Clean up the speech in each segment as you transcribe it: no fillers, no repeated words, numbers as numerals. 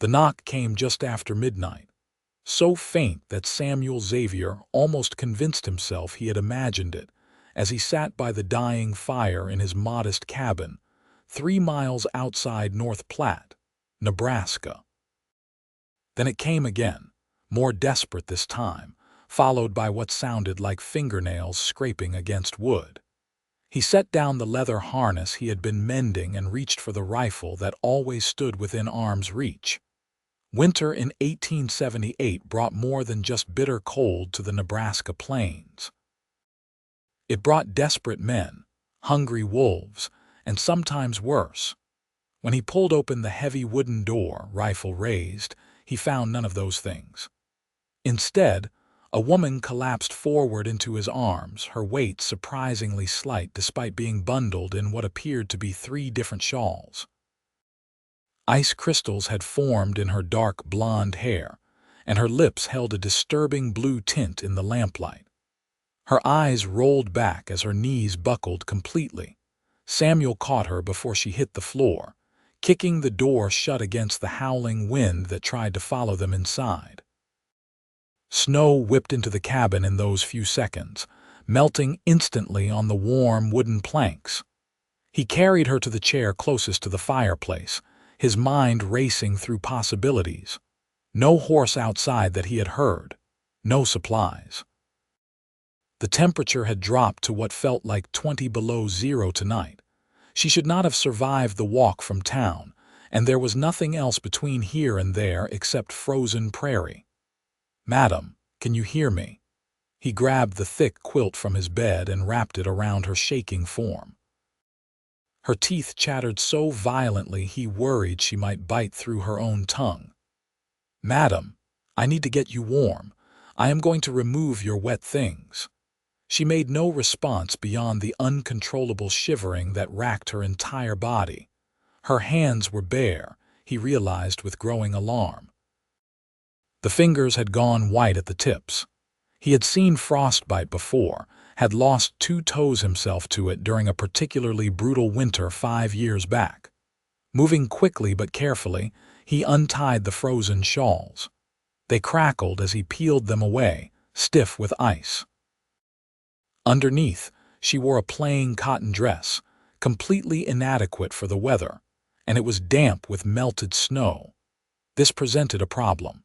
The knock came just after midnight, so faint that Samuel Xavier almost convinced himself he had imagined it as he sat by the dying fire in his modest cabin, 3 miles outside North Platte, Nebraska. Then it came again, more desperate this time, followed by what sounded like fingernails scraping against wood. He set down the leather harness he had been mending and reached for the rifle that always stood within arm's reach. Winter in 1878 brought more than just bitter cold to the Nebraska plains. It brought desperate men, hungry wolves, and sometimes worse. When he pulled open the heavy wooden door, rifle raised, he found none of those things. Instead, a woman collapsed forward into his arms, her weight surprisingly slight despite being bundled in what appeared to be 3 different shawls. Ice crystals had formed in her dark blonde hair, and her lips held a disturbing blue tint in the lamplight. Her eyes rolled back as her knees buckled completely. Samuel caught her before she hit the floor, kicking the door shut against the howling wind that tried to follow them inside. Snow whipped into the cabin in those few seconds, melting instantly on the warm wooden planks. He carried her to the chair closest to the fireplace, his mind racing through possibilities. No horse outside that he had heard. No supplies. The temperature had dropped to what felt like 20 below zero tonight. She should not have survived the walk from town, and there was nothing else between here and there except frozen prairie. "Madam, can you hear me?" He grabbed the thick quilt from his bed and wrapped it around her shaking form. Her teeth chattered so violently he worried she might bite through her own tongue. "Madam, I need to get you warm. I am going to remove your wet things." She made no response beyond the uncontrollable shivering that racked her entire body. Her hands were bare, he realized with growing alarm. The fingers had gone white at the tips. He had seen frostbite before, had lost 2 toes himself to it during a particularly brutal winter 5 years back. Moving quickly but carefully, he untied the frozen shawls. They crackled as he peeled them away, stiff with ice. Underneath, she wore a plain cotton dress, completely inadequate for the weather, and it was damp with melted snow. This presented a problem.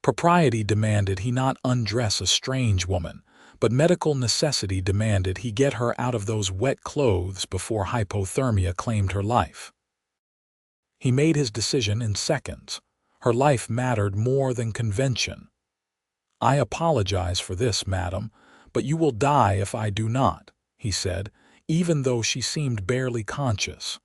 Propriety demanded he not undress a strange woman, but medical necessity demanded he get her out of those wet clothes before hypothermia claimed her life. He made his decision in seconds. Her life mattered more than convention. "I apologize for this, madam, but you will die if I do not," he said, even though she seemed barely conscious.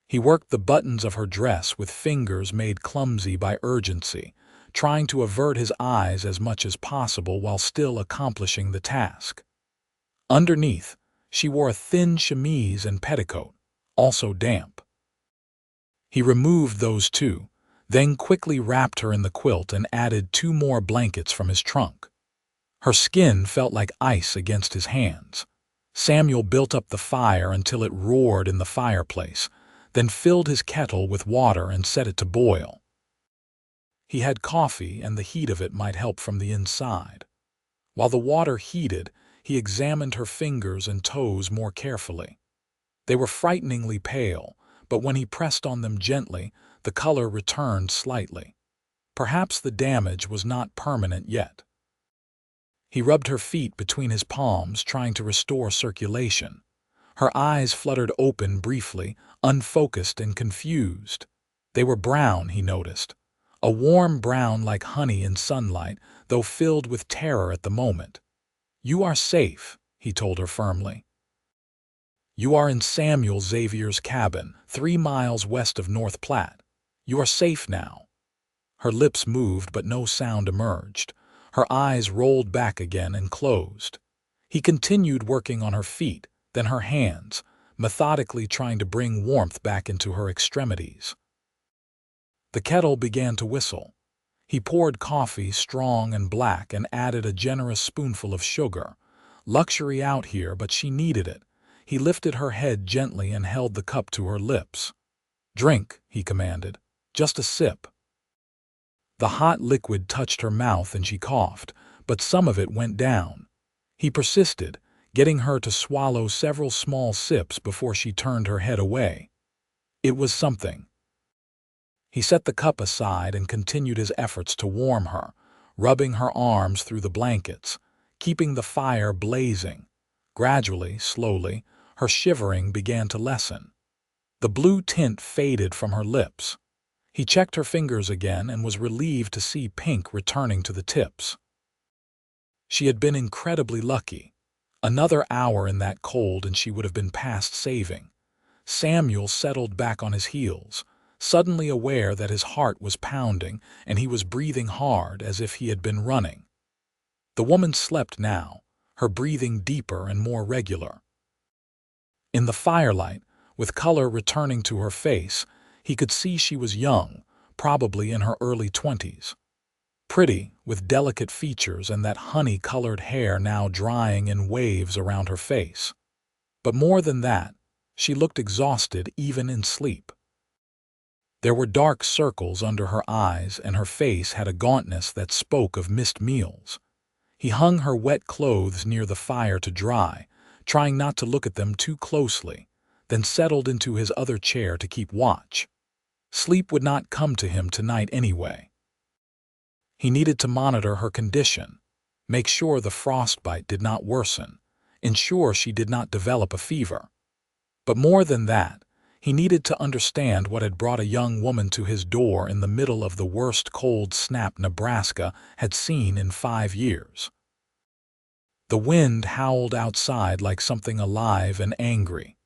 He worked the buttons of her dress with fingers made clumsy by urgency, trying to avert his eyes as much as possible while still accomplishing the task. Underneath, she wore a thin chemise and petticoat, also damp. He removed those 2, then quickly wrapped her in the quilt and added 2 more blankets from his trunk. Her skin felt like ice against his hands. Samuel built up the fire until it roared in the fireplace, then filled his kettle with water and set it to boil. He had coffee, and the heat of it might help from the inside. While the water heated, he examined her fingers and toes more carefully. They were frighteningly pale, but when he pressed on them gently, the color returned slightly. Perhaps the damage was not permanent yet. He rubbed her feet between his palms, trying to restore circulation. Her eyes fluttered open briefly, unfocused and confused. They were brown, he noticed. A warm brown like honey in sunlight, though filled with terror at the moment. "You are safe," he told her firmly. "You are in Samuel Xavier's cabin, 3 miles west of North Platte. You are safe now." Her lips moved, but no sound emerged. Her eyes rolled back again and closed. He continued working on her feet, then her hands, methodically trying to bring warmth back into her extremities. The kettle began to whistle. He poured coffee, strong and black, and added a generous spoonful of sugar. Luxury out here, but she needed it. He lifted her head gently and held the cup to her lips. "Drink," he commanded. Just a sip." The hot liquid touched her mouth and she coughed, but some of it went down. He persisted, getting her to swallow several small sips before she turned her head away. It was something. He set the cup aside and continued his efforts to warm her, rubbing her arms through the blankets, keeping the fire blazing. Gradually, slowly, her shivering began to lessen. The blue tint faded from her lips. He checked her fingers again and was relieved to see pink returning to the tips. She had been incredibly lucky. Another hour in that cold and she would have been past saving. Samuel settled back on his heels, suddenly aware that his heart was pounding and he was breathing hard as if he had been running. The woman slept now, her breathing deeper and more regular. In the firelight, with color returning to her face, he could see she was young, probably in her early 20s. Pretty, with delicate features and that honey-colored hair now drying in waves around her face. But more than that, she looked exhausted even in sleep. There were dark circles under her eyes and her face had a gauntness that spoke of missed meals. He hung her wet clothes near the fire to dry, trying not to look at them too closely, then settled into his other chair to keep watch. Sleep would not come to him tonight anyway. He needed to monitor her condition, make sure the frostbite did not worsen, ensure she did not develop a fever. But more than that, he needed to understand what had brought a young woman to his door in the middle of the worst cold snap Nebraska had seen in 5 years. The wind howled outside like something alive and angry.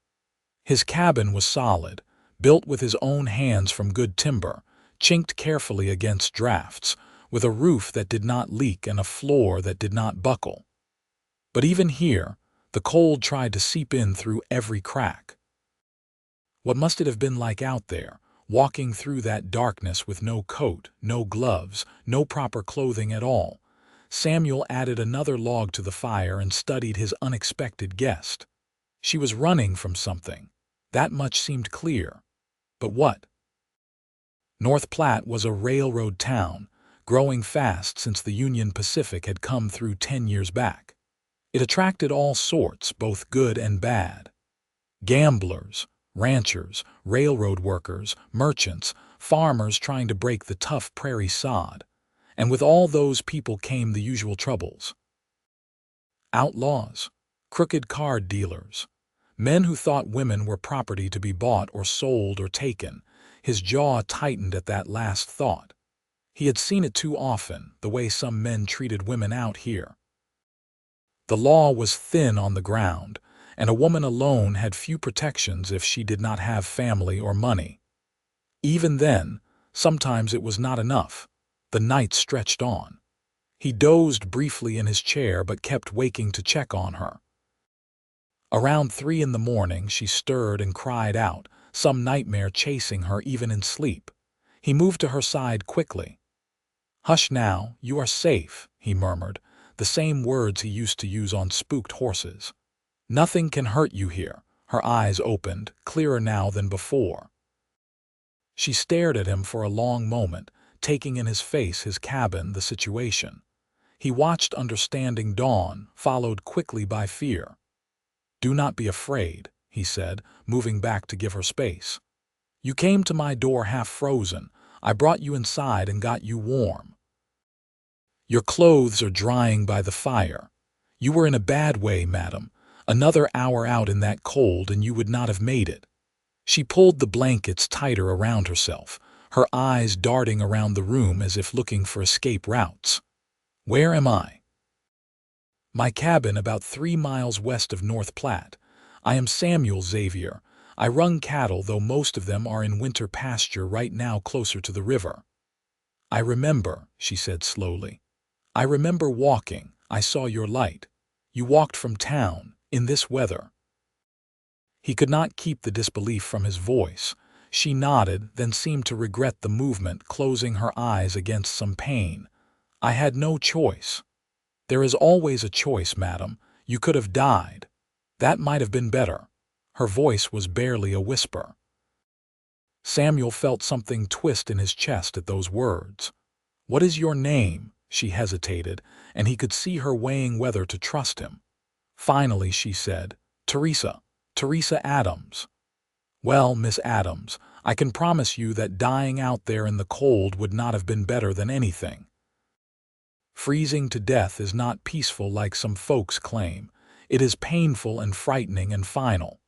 His cabin was solid, built with his own hands from good timber, chinked carefully against drafts, with a roof that did not leak and a floor that did not buckle. But even here, the cold tried to seep in through every crack. What must it have been like out there, walking through that darkness with no coat, no gloves, no proper clothing at all? Samuel added another log to the fire and studied his unexpected guest. She was running from something. That much seemed clear. But what? North Platte was a railroad town, growing fast since the Union Pacific had come through 10 years back. It attracted all sorts, both good and bad. Gamblers, ranchers, railroad workers, merchants, farmers trying to break the tough prairie sod. And with all those people came the usual troubles. Outlaws, crooked card dealers, men who thought women were property to be bought or sold or taken. His jaw tightened at that last thought. He had seen it too often, the way some men treated women out here. The law was thin on the ground, and a woman alone had few protections if she did not have family or money. Even then, sometimes it was not enough. The night stretched on. He dozed briefly in his chair but kept waking to check on her. Around 3 in the morning she stirred and cried out, some nightmare chasing her even in sleep. He moved to her side quickly. "Hush now, you are safe," he murmured, the same words he used to use on spooked horses. "Nothing can hurt you here." Her eyes opened, clearer now than before. She stared at him for a long moment, taking in his face, his cabin, the situation. He watched understanding dawn, followed quickly by fear. "Do not be afraid," he said, moving back to give her space. "You came to my door half frozen. I brought you inside and got you warm. Your clothes are drying by the fire. You were in a bad way, madam. Another hour out in that cold and you would not have made it." She pulled the blankets tighter around herself, her eyes darting around the room as if looking for escape routes. "Where am I?" "My cabin about 3 miles west of North Platte. I am Samuel Xavier. I run cattle, though most of them are in winter pasture right now closer to the river." "I remember," she said slowly. "I remember walking. I saw your light. You walked from town, in this weather." He could not keep the disbelief from his voice. She nodded, then seemed to regret the movement, closing her eyes against some pain. "I had no choice." "There is always a choice, madam. You could have died. That might have been better." Her voice was barely a whisper. Samuel felt something twist in his chest at those words. "What is your name?" She hesitated, and he could see her weighing whether to trust him. Finally, she said, Teresa Adams." "Well, Miss Adams, I can promise you that dying out there in the cold would not have been better than anything. Freezing to death is not peaceful like some folks claim. It is painful and frightening and final.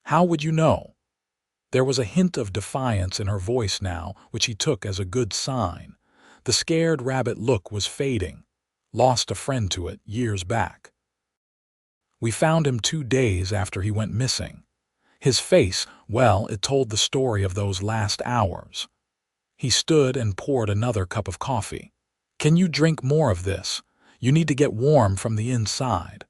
How would you know?" There was a hint of defiance in her voice now, which he took as a good sign. The scared rabbit look was fading. "Lost a friend to it years back. We found him 2 days after he went missing. His face, well, it told the story of those last hours." He stood and poured another cup of coffee. "Can you drink more of this? You need to get warm from the inside."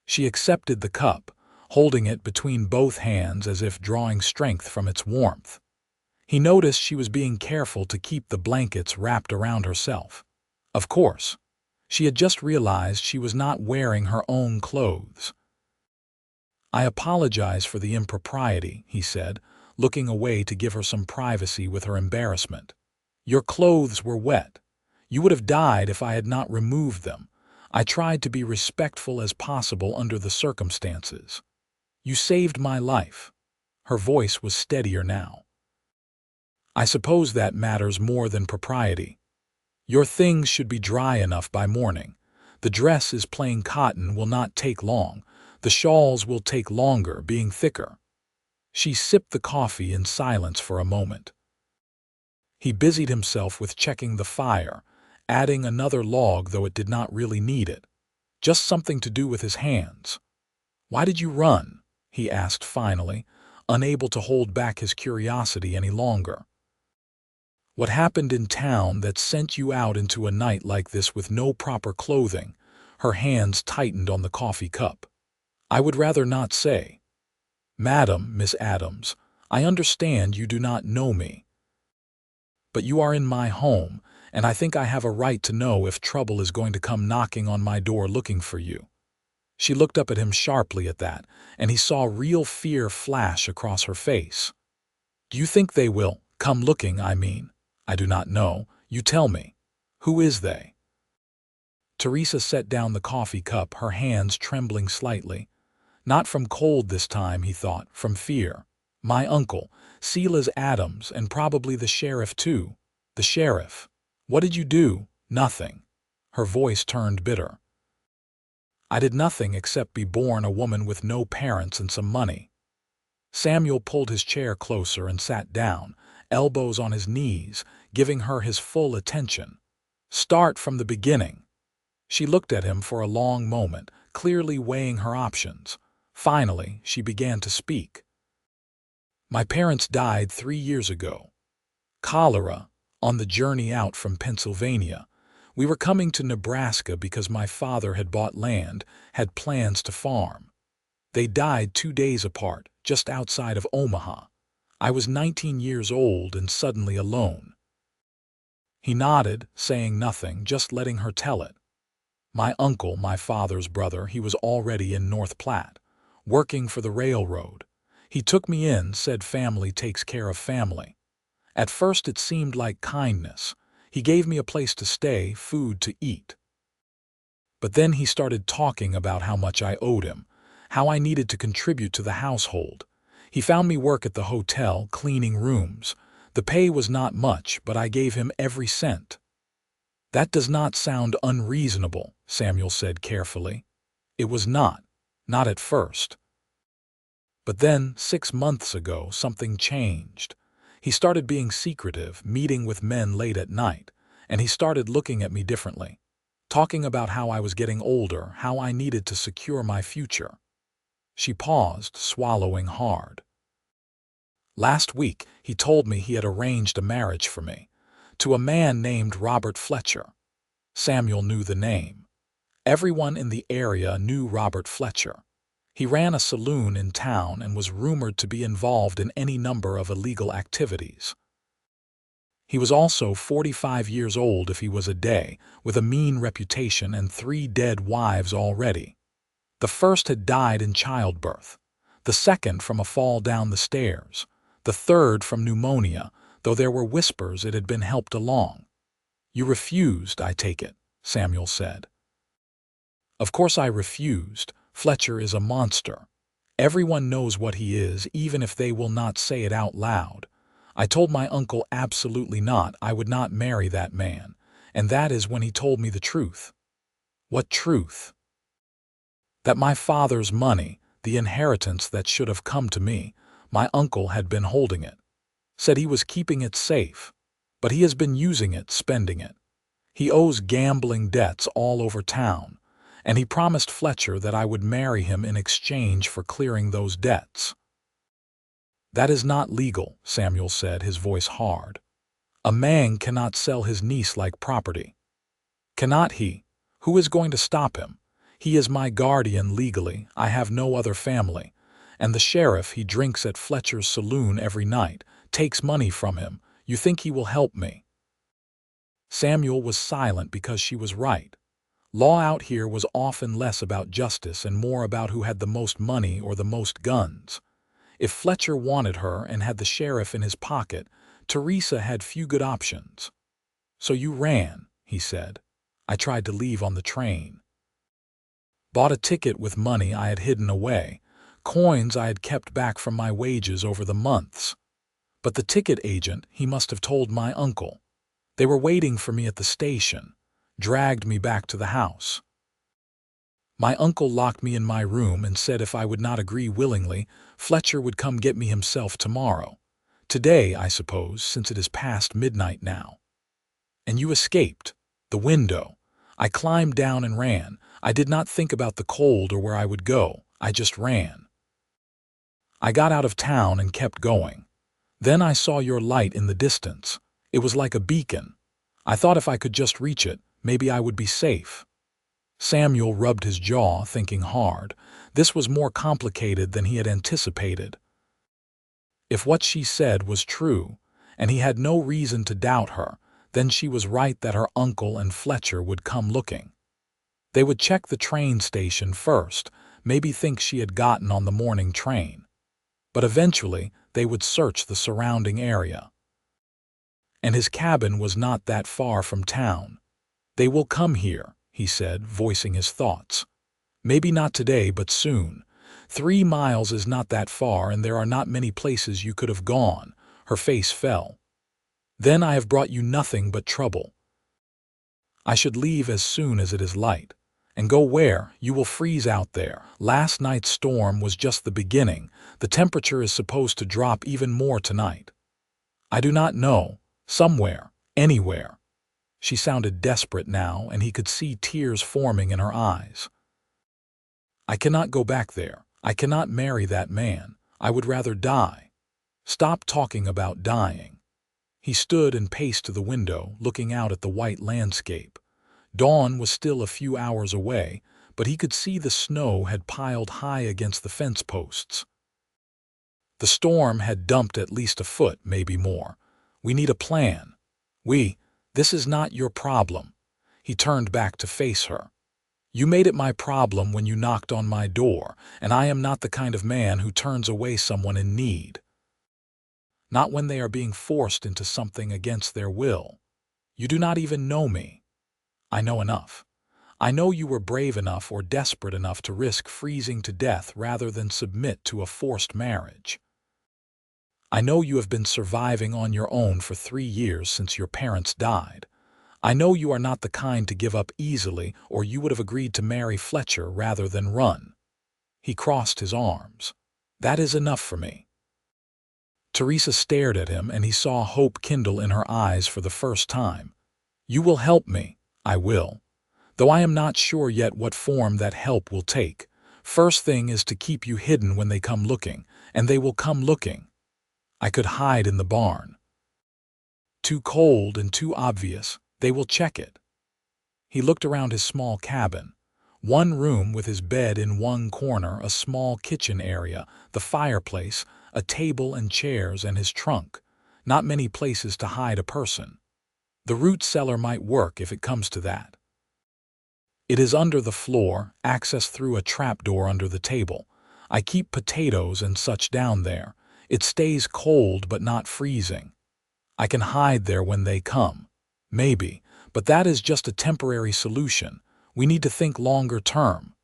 She accepted the cup, holding it between both hands as if drawing strength from its warmth. He noticed she was being careful to keep the blankets wrapped around herself. Of course, she had just realized she was not wearing her own clothes. "I apologize for the impropriety," he said, looking away to give her some privacy with her embarrassment. "Your clothes were wet. You would have died if I had not removed them. I tried to be respectful as possible under the circumstances. You saved my life." Her voice was steadier now. "I suppose that matters more than propriety. Your things should be dry enough by morning. The dress is plain cotton, will not take long. The shawls will take longer, being thicker." She sipped the coffee in silence for a moment. He busied himself with checking the fire, adding another log though it did not really need it. Just something to do with his hands. "Why did you run?" he asked finally, unable to hold back his curiosity any longer. "What happened in town that sent you out into a night like this with no proper clothing?" Her hands tightened on the coffee cup. "I would rather not say." "Madam, Miss Adams, I understand you do not know me. But you are in my home, and I think I have a right to know if trouble is going to come knocking on my door looking for you." She looked up at him sharply at that, and he saw real fear flash across her face. "Do you think they will come looking, I mean?" "I do not know. You tell me. Who is they?" Teresa set down the coffee cup, her hands trembling slightly. Not from cold this time, he thought, from fear. "My uncle, Silas Adams, and probably the sheriff too." "The sheriff? What did you do?" "Nothing." Her voice turned bitter. "I did nothing except be born a woman with no parents and some money." Samuel pulled his chair closer and sat down, elbows on his knees, giving her his full attention. "Start from the beginning." She looked at him for a long moment, clearly weighing her options. Finally, she began to speak. "My parents died 3 years ago. Cholera, on the journey out from Pennsylvania. We were coming to Nebraska because my father had bought land, had plans to farm. They died 2 days apart, just outside of Omaha. I was 19 years old and suddenly alone." He nodded, saying nothing, just letting her tell it. "My uncle, my father's brother, he was already in North Platte, working for the railroad. He took me in, said family takes care of family. At first it seemed like kindness. He gave me a place to stay, food to eat. But then he started talking about how much I owed him, how I needed to contribute to the household. He found me work at the hotel, cleaning rooms. The pay was not much, but I gave him every cent." "That does not sound unreasonable," Samuel said carefully. "It was not at first. But then, 6 months ago, something changed. He started being secretive, meeting with men late at night, and he started looking at me differently, talking about how I was getting older, how I needed to secure my future." She paused, swallowing hard. "Last week, he told me he had arranged a marriage for me, to a man named Robert Fletcher." Samuel knew the name. Everyone in the area knew Robert Fletcher. He ran a saloon in town and was rumored to be involved in any number of illegal activities. He was also 45 years old if he was a day, with a mean reputation and 3 dead wives already. The first had died in childbirth, the second from a fall down the stairs, The third from pneumonia, though there were whispers it had been helped along. You refused, I take it, Samuel said. Of course I refused. Fletcher is a monster. Everyone knows what he is, even if they will not say it out loud. I told my uncle absolutely not, I would not marry that man, and that is when he told me the truth. What truth? That my father's money, the inheritance that should have come to me, my uncle had been holding it. Said he was keeping it safe, but he has been using it, spending it. He owes gambling debts all over town, and he promised Fletcher that I would marry him in exchange for clearing those debts. That is not legal, Samuel said, his voice hard. A man cannot sell his niece like property. Cannot he? Who is going to stop him? He is my guardian legally, I have no other family. And the sheriff, he drinks at Fletcher's saloon every night, takes money from him. You think he will help me? Samuel was silent because she was right. Law out here was often less about justice and more about who had the most money or the most guns. If Fletcher wanted her and had the sheriff in his pocket, Teresa had few good options. So you ran, he said. I tried to leave on the train. Bought a ticket with money I had hidden away, coins I had kept back from my wages over the months. But the ticket agent, he must have told my uncle. They were waiting for me at the station, dragged me back to the house. My uncle locked me in my room and said if I would not agree willingly, Fletcher would come get me himself tomorrow. Today, I suppose, since it is past midnight now. And you escaped. The window. I climbed down and ran. I did not think about the cold or where I would go. I just ran. I got out of town and kept going. Then I saw your light in the distance. It was like a beacon. I thought if I could just reach it, maybe I would be safe. Samuel rubbed his jaw, thinking hard. This was more complicated than he had anticipated. If what she said was true, and he had no reason to doubt her, then she was right that her uncle and Fletcher would come looking. They would check the train station first, maybe think she had gotten on the morning train. But eventually, they would search the surrounding area. And his cabin was not that far from town. They will come here, he said, voicing his thoughts. Maybe not today, but soon. 3 miles is not that far, and there are not many places you could have gone. Her face fell. Then I have brought you nothing but trouble. I should leave as soon as it is light. And go where? You will freeze out there. Last night's storm was just the beginning. The temperature is supposed to drop even more tonight. I do not know. Somewhere. Anywhere. She sounded desperate now, and he could see tears forming in her eyes. I cannot go back there. I cannot marry that man. I would rather die. Stop talking about dying. He stood and paced to the window, looking out at the white landscape. Dawn was still a few hours away, but he could see the snow had piled high against the fence posts. The storm had dumped at least a foot, maybe more. We need a plan. This is not your problem. He turned back to face her. You made it my problem when you knocked on my door, and I am not the kind of man who turns away someone in need. Not when they are being forced into something against their will. You do not even know me. I know enough. I know you were brave enough or desperate enough to risk freezing to death rather than submit to a forced marriage. I know you have been surviving on your own for 3 years since your parents died. I know you are not the kind to give up easily, or you would have agreed to marry Fletcher rather than run. He crossed his arms. That is enough for me. Teresa stared at him, and he saw hope kindle in her eyes for the first time. You will help me. I will. Though I am not sure yet what form that help will take. First thing is to keep you hidden when they come looking, and they will come looking. I could hide in the barn. Too cold and too obvious. They will check it. He looked around his small cabin. One room with his bed in one corner, a small kitchen area, the fireplace, a table and chairs, and his trunk. Not many places to hide a person. The root cellar might work if it comes to that. It is under the floor, access through a trapdoor under the table. I keep potatoes and such down there. It stays cold but not freezing. I can hide there when they come. Maybe, but that is just a temporary solution. We need to think longer term.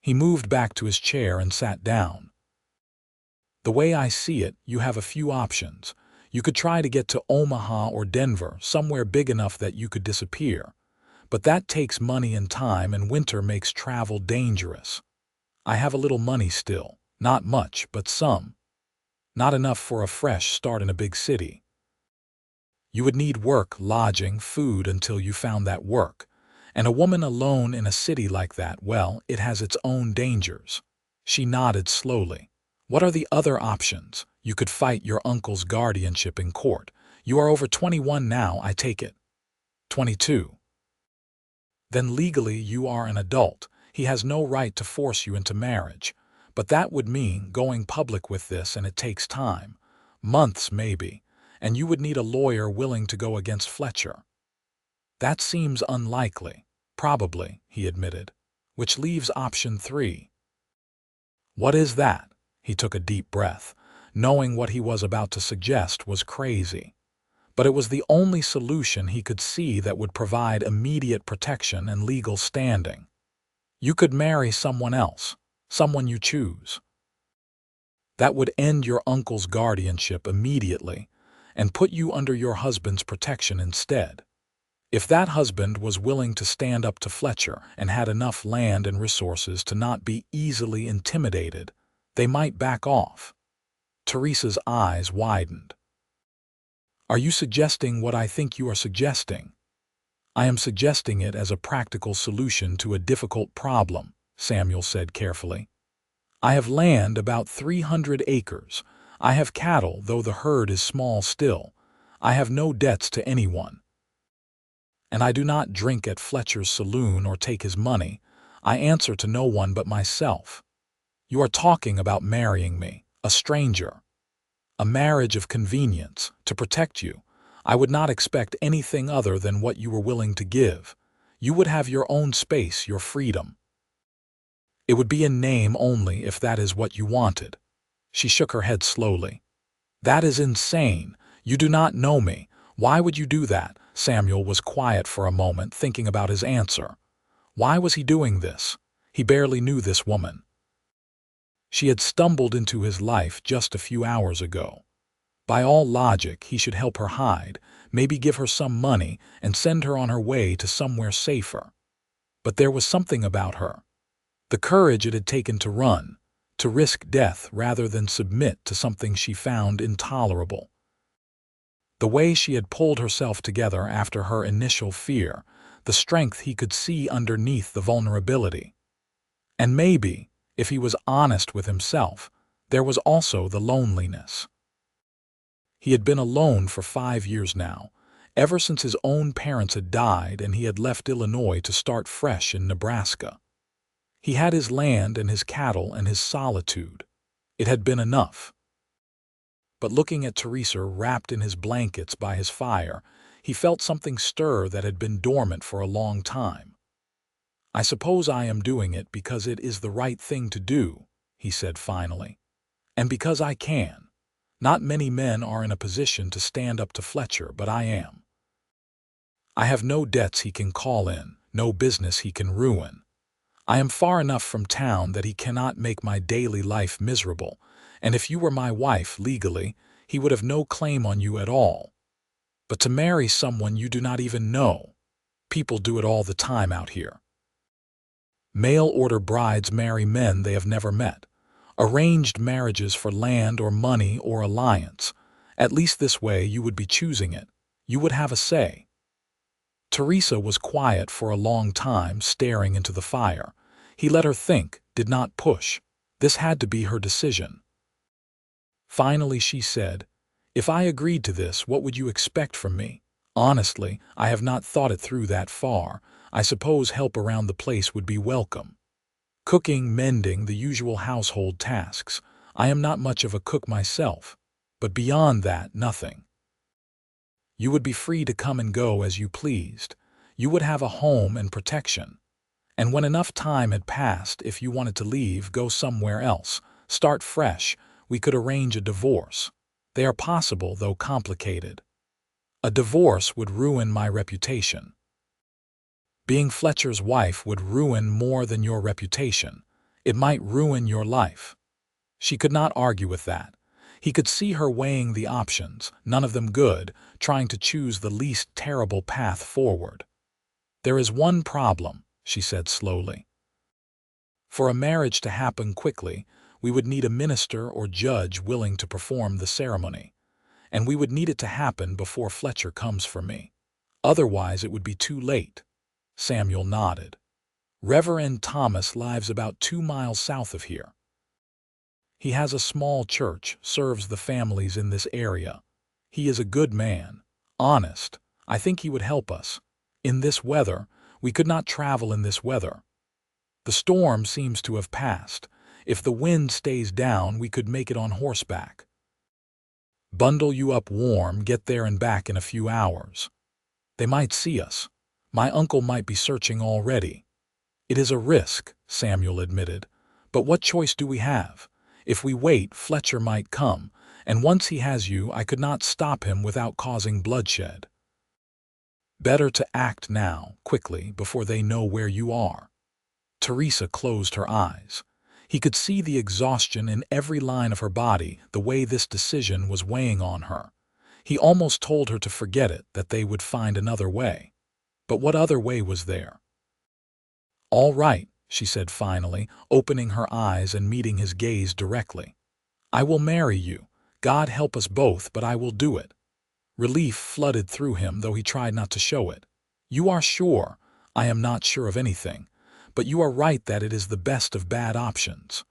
He moved back to his chair and sat down. The way I see it, you have a few options. You could try to get to Omaha or Denver, somewhere big enough that you could disappear. But that takes money and time, and winter makes travel dangerous. I have a little money still. Not much, but some. Not enough for a fresh start in a big city. You would need work, lodging, food until you found that work. And a woman alone in a city like that, well, it has its own dangers. She nodded slowly. What are the other options? You could fight your uncle's guardianship in court. You are over 21 now, I take it. 22. Then legally you are an adult. He has no right to force you into marriage. But that would mean going public with this, and it takes time. Months, maybe. And you would need a lawyer willing to go against Fletcher. That seems unlikely. Probably, he admitted. Which leaves option 3. What is that? He took a deep breath, knowing what he was about to suggest was crazy. But it was the only solution he could see that would provide immediate protection and legal standing. You could marry someone else, someone you choose. That would end your uncle's guardianship immediately and put you under your husband's protection instead. If that husband was willing to stand up to Fletcher and had enough land and resources to not be easily intimidated, they might back off. Teresa's eyes widened. Are you suggesting what I think you are suggesting? I am suggesting it as a practical solution to a difficult problem, Samuel said carefully. I have land about 300 acres. I have cattle, though the herd is small still. I have no debts to anyone. And I do not drink at Fletcher's saloon or take his money. I answer to no one but myself. You are talking about marrying me, a stranger. A marriage of convenience, to protect you. I would not expect anything other than what you were willing to give. You would have your own space, your freedom. It would be in name only if that is what you wanted. She shook her head slowly. That is insane. You do not know me. Why would you do that? Samuel was quiet for a moment, thinking about his answer. Why was he doing this? He barely knew this woman. She had stumbled into his life just a few hours ago. By all logic, he should help her hide, maybe give her some money, and send her on her way to somewhere safer. But there was something about her. The courage it had taken to run, to risk death rather than submit to something she found intolerable. The way she had pulled herself together after her initial fear, the strength he could see underneath the vulnerability. And maybe, if he was honest with himself, there was also the loneliness. He had been alone for 5 years now, ever since his own parents had died and he had left Illinois to start fresh in Nebraska. He had his land and his cattle and his solitude. It had been enough. But looking at Teresa wrapped in his blankets by his fire, he felt something stir that had been dormant for a long time. I suppose I am doing it because it is the right thing to do, he said finally. And because I can. Not many men are in a position to stand up to Fletcher, but I am. I have no debts he can call in, no business he can ruin. I am far enough from town that he cannot make my daily life miserable, and if you were my wife legally, he would have no claim on you at all. But to marry someone you do not even know, people do it all the time out here. Mail-order brides marry men they have never met. Arranged marriages for land or money or alliance. At least this way you would be choosing it. You would have a say. Teresa was quiet for a long time, staring into the fire. He let her think, did not push. This had to be her decision. Finally she said, If I agreed to this, what would you expect from me? Honestly, I have not thought it through that far. I suppose help around the place would be welcome. Cooking, mending, the usual household tasks. I am not much of a cook myself. But beyond that, nothing. You would be free to come and go as you pleased. You would have a home and protection. And when enough time had passed, if you wanted to leave, go somewhere else. Start fresh. We could arrange a divorce. They are possible, though complicated. A divorce would ruin my reputation. Being Fletcher's wife would ruin more than your reputation. It might ruin your life. She could not argue with that. He could see her weighing the options, none of them good, trying to choose the least terrible path forward. There is one problem, she said slowly. For a marriage to happen quickly, we would need a minister or judge willing to perform the ceremony, and we would need it to happen before Fletcher comes for me. Otherwise it would be too late. Samuel nodded. Reverend Thomas lives about 2 miles south of here. He has a small church, serves the families in this area. He is a good man, honest. I think he would help us. In this weather, we could not travel in this weather. The storm seems to have passed. If the wind stays down, we could make it on horseback. Bundle you up warm, get there and back in a few hours. They might see us. My uncle might be searching already. It is a risk, Samuel admitted. But what choice do we have? If we wait, Fletcher might come, and once he has you, I could not stop him without causing bloodshed. Better to act now, quickly, before they know where you are. Teresa closed her eyes. He could see the exhaustion in every line of her body, the way this decision was weighing on her. He almost told her to forget it, that they would find another way. But what other way was there? All right, she said finally, opening her eyes and meeting his gaze directly. I will marry you. God help us both, but I will do it. Relief flooded through him, though he tried not to show it. You are sure? I am not sure of anything. But you are right that it is the best of bad options.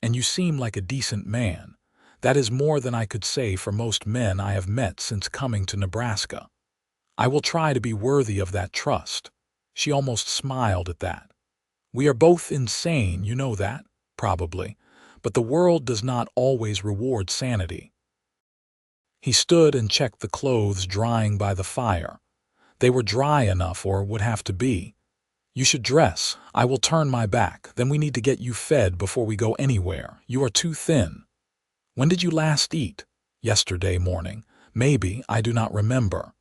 And you seem like a decent man. That is more than I could say for most men I have met since coming to Nebraska. I will try to be worthy of that trust. She almost smiled at that. We are both insane, you know that, probably, but the world does not always reward sanity. He stood and checked the clothes drying by the fire. They were dry enough, or would have to be. You should dress. I will turn my back. Then we need to get you fed before we go anywhere. You are too thin. When did you last eat? Yesterday morning. Maybe, I do not remember.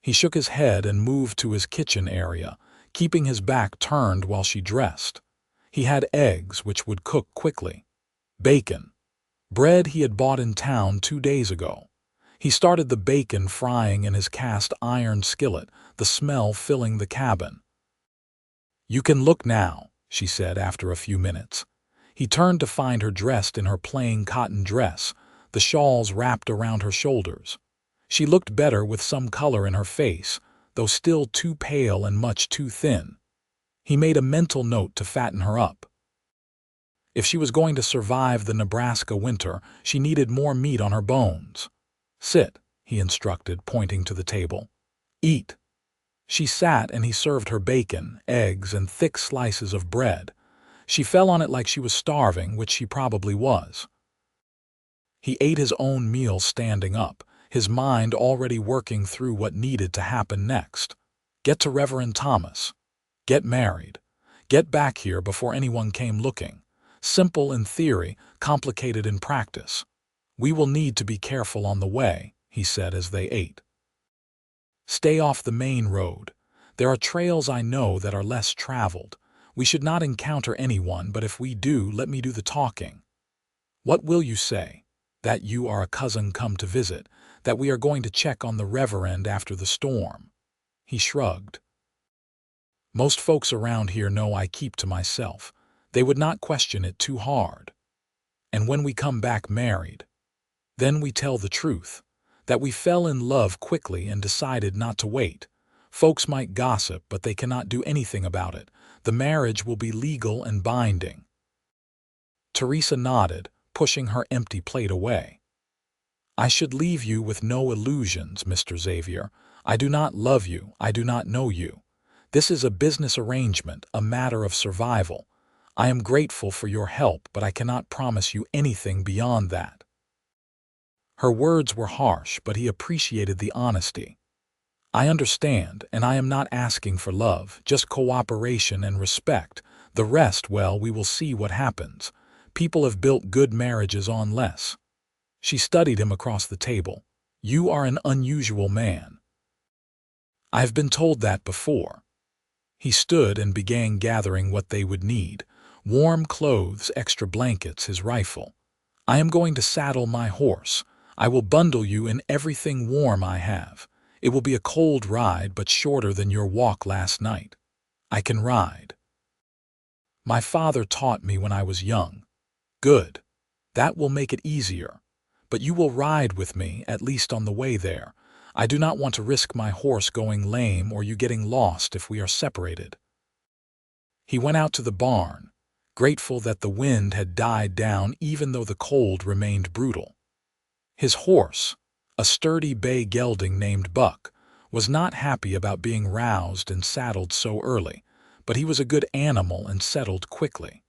He shook his head and moved to his kitchen area, keeping his back turned while she dressed. He had eggs, which would cook quickly. Bacon. Bread he had bought in town 2 days ago. He started the bacon frying in his cast iron skillet, the smell filling the cabin. You can look now, she said after a few minutes. He turned to find her dressed in her plain cotton dress, the shawls wrapped around her shoulders. She looked better with some color in her face, though still too pale and much too thin. He made a mental note to fatten her up. If she was going to survive the Nebraska winter, she needed more meat on her bones. Sit, he instructed, pointing to the table. Eat. She sat and he served her bacon, eggs, and thick slices of bread. She fell on it like she was starving, which she probably was. He ate his own meal standing up, his mind already working through what needed to happen next. Get to Reverend Thomas. Get married. Get back here before anyone came looking. Simple in theory, complicated in practice. We will need to be careful on the way, he said as they ate. Stay off the main road. There are trails I know that are less traveled. We should not encounter anyone, but if we do, let me do the talking. What will you say? That you are a cousin come to visit, that we are going to check on the Reverend after the storm. He shrugged. Most folks around here know I keep to myself. They would not question it too hard. And when we come back married, then we tell the truth, that we fell in love quickly and decided not to wait. Folks might gossip, but they cannot do anything about it. The marriage will be legal and binding. Teresa nodded, pushing her empty plate away. I should leave you with no illusions, Mr. Xavier. I do not love you. I do not know you. This is a business arrangement, a matter of survival. I am grateful for your help, but I cannot promise you anything beyond that. Her words were harsh, but he appreciated the honesty. I understand, and I am not asking for love, just cooperation and respect. The rest, well, we will see what happens. People have built good marriages on less. She studied him across the table. You are an unusual man. I have been told that before. He stood and began gathering what they would need. Warm clothes, extra blankets, his rifle. I am going to saddle my horse. I will bundle you in everything warm I have. It will be a cold ride, but shorter than your walk last night. I can ride. My father taught me when I was young. Good. That will make it easier. But you will ride with me, at least on the way there. I do not want to risk my horse going lame or you getting lost if we are separated. He went out to the barn, grateful that the wind had died down even though the cold remained brutal. His horse, a sturdy bay gelding named Buck, was not happy about being roused and saddled so early, but he was a good animal and settled quickly.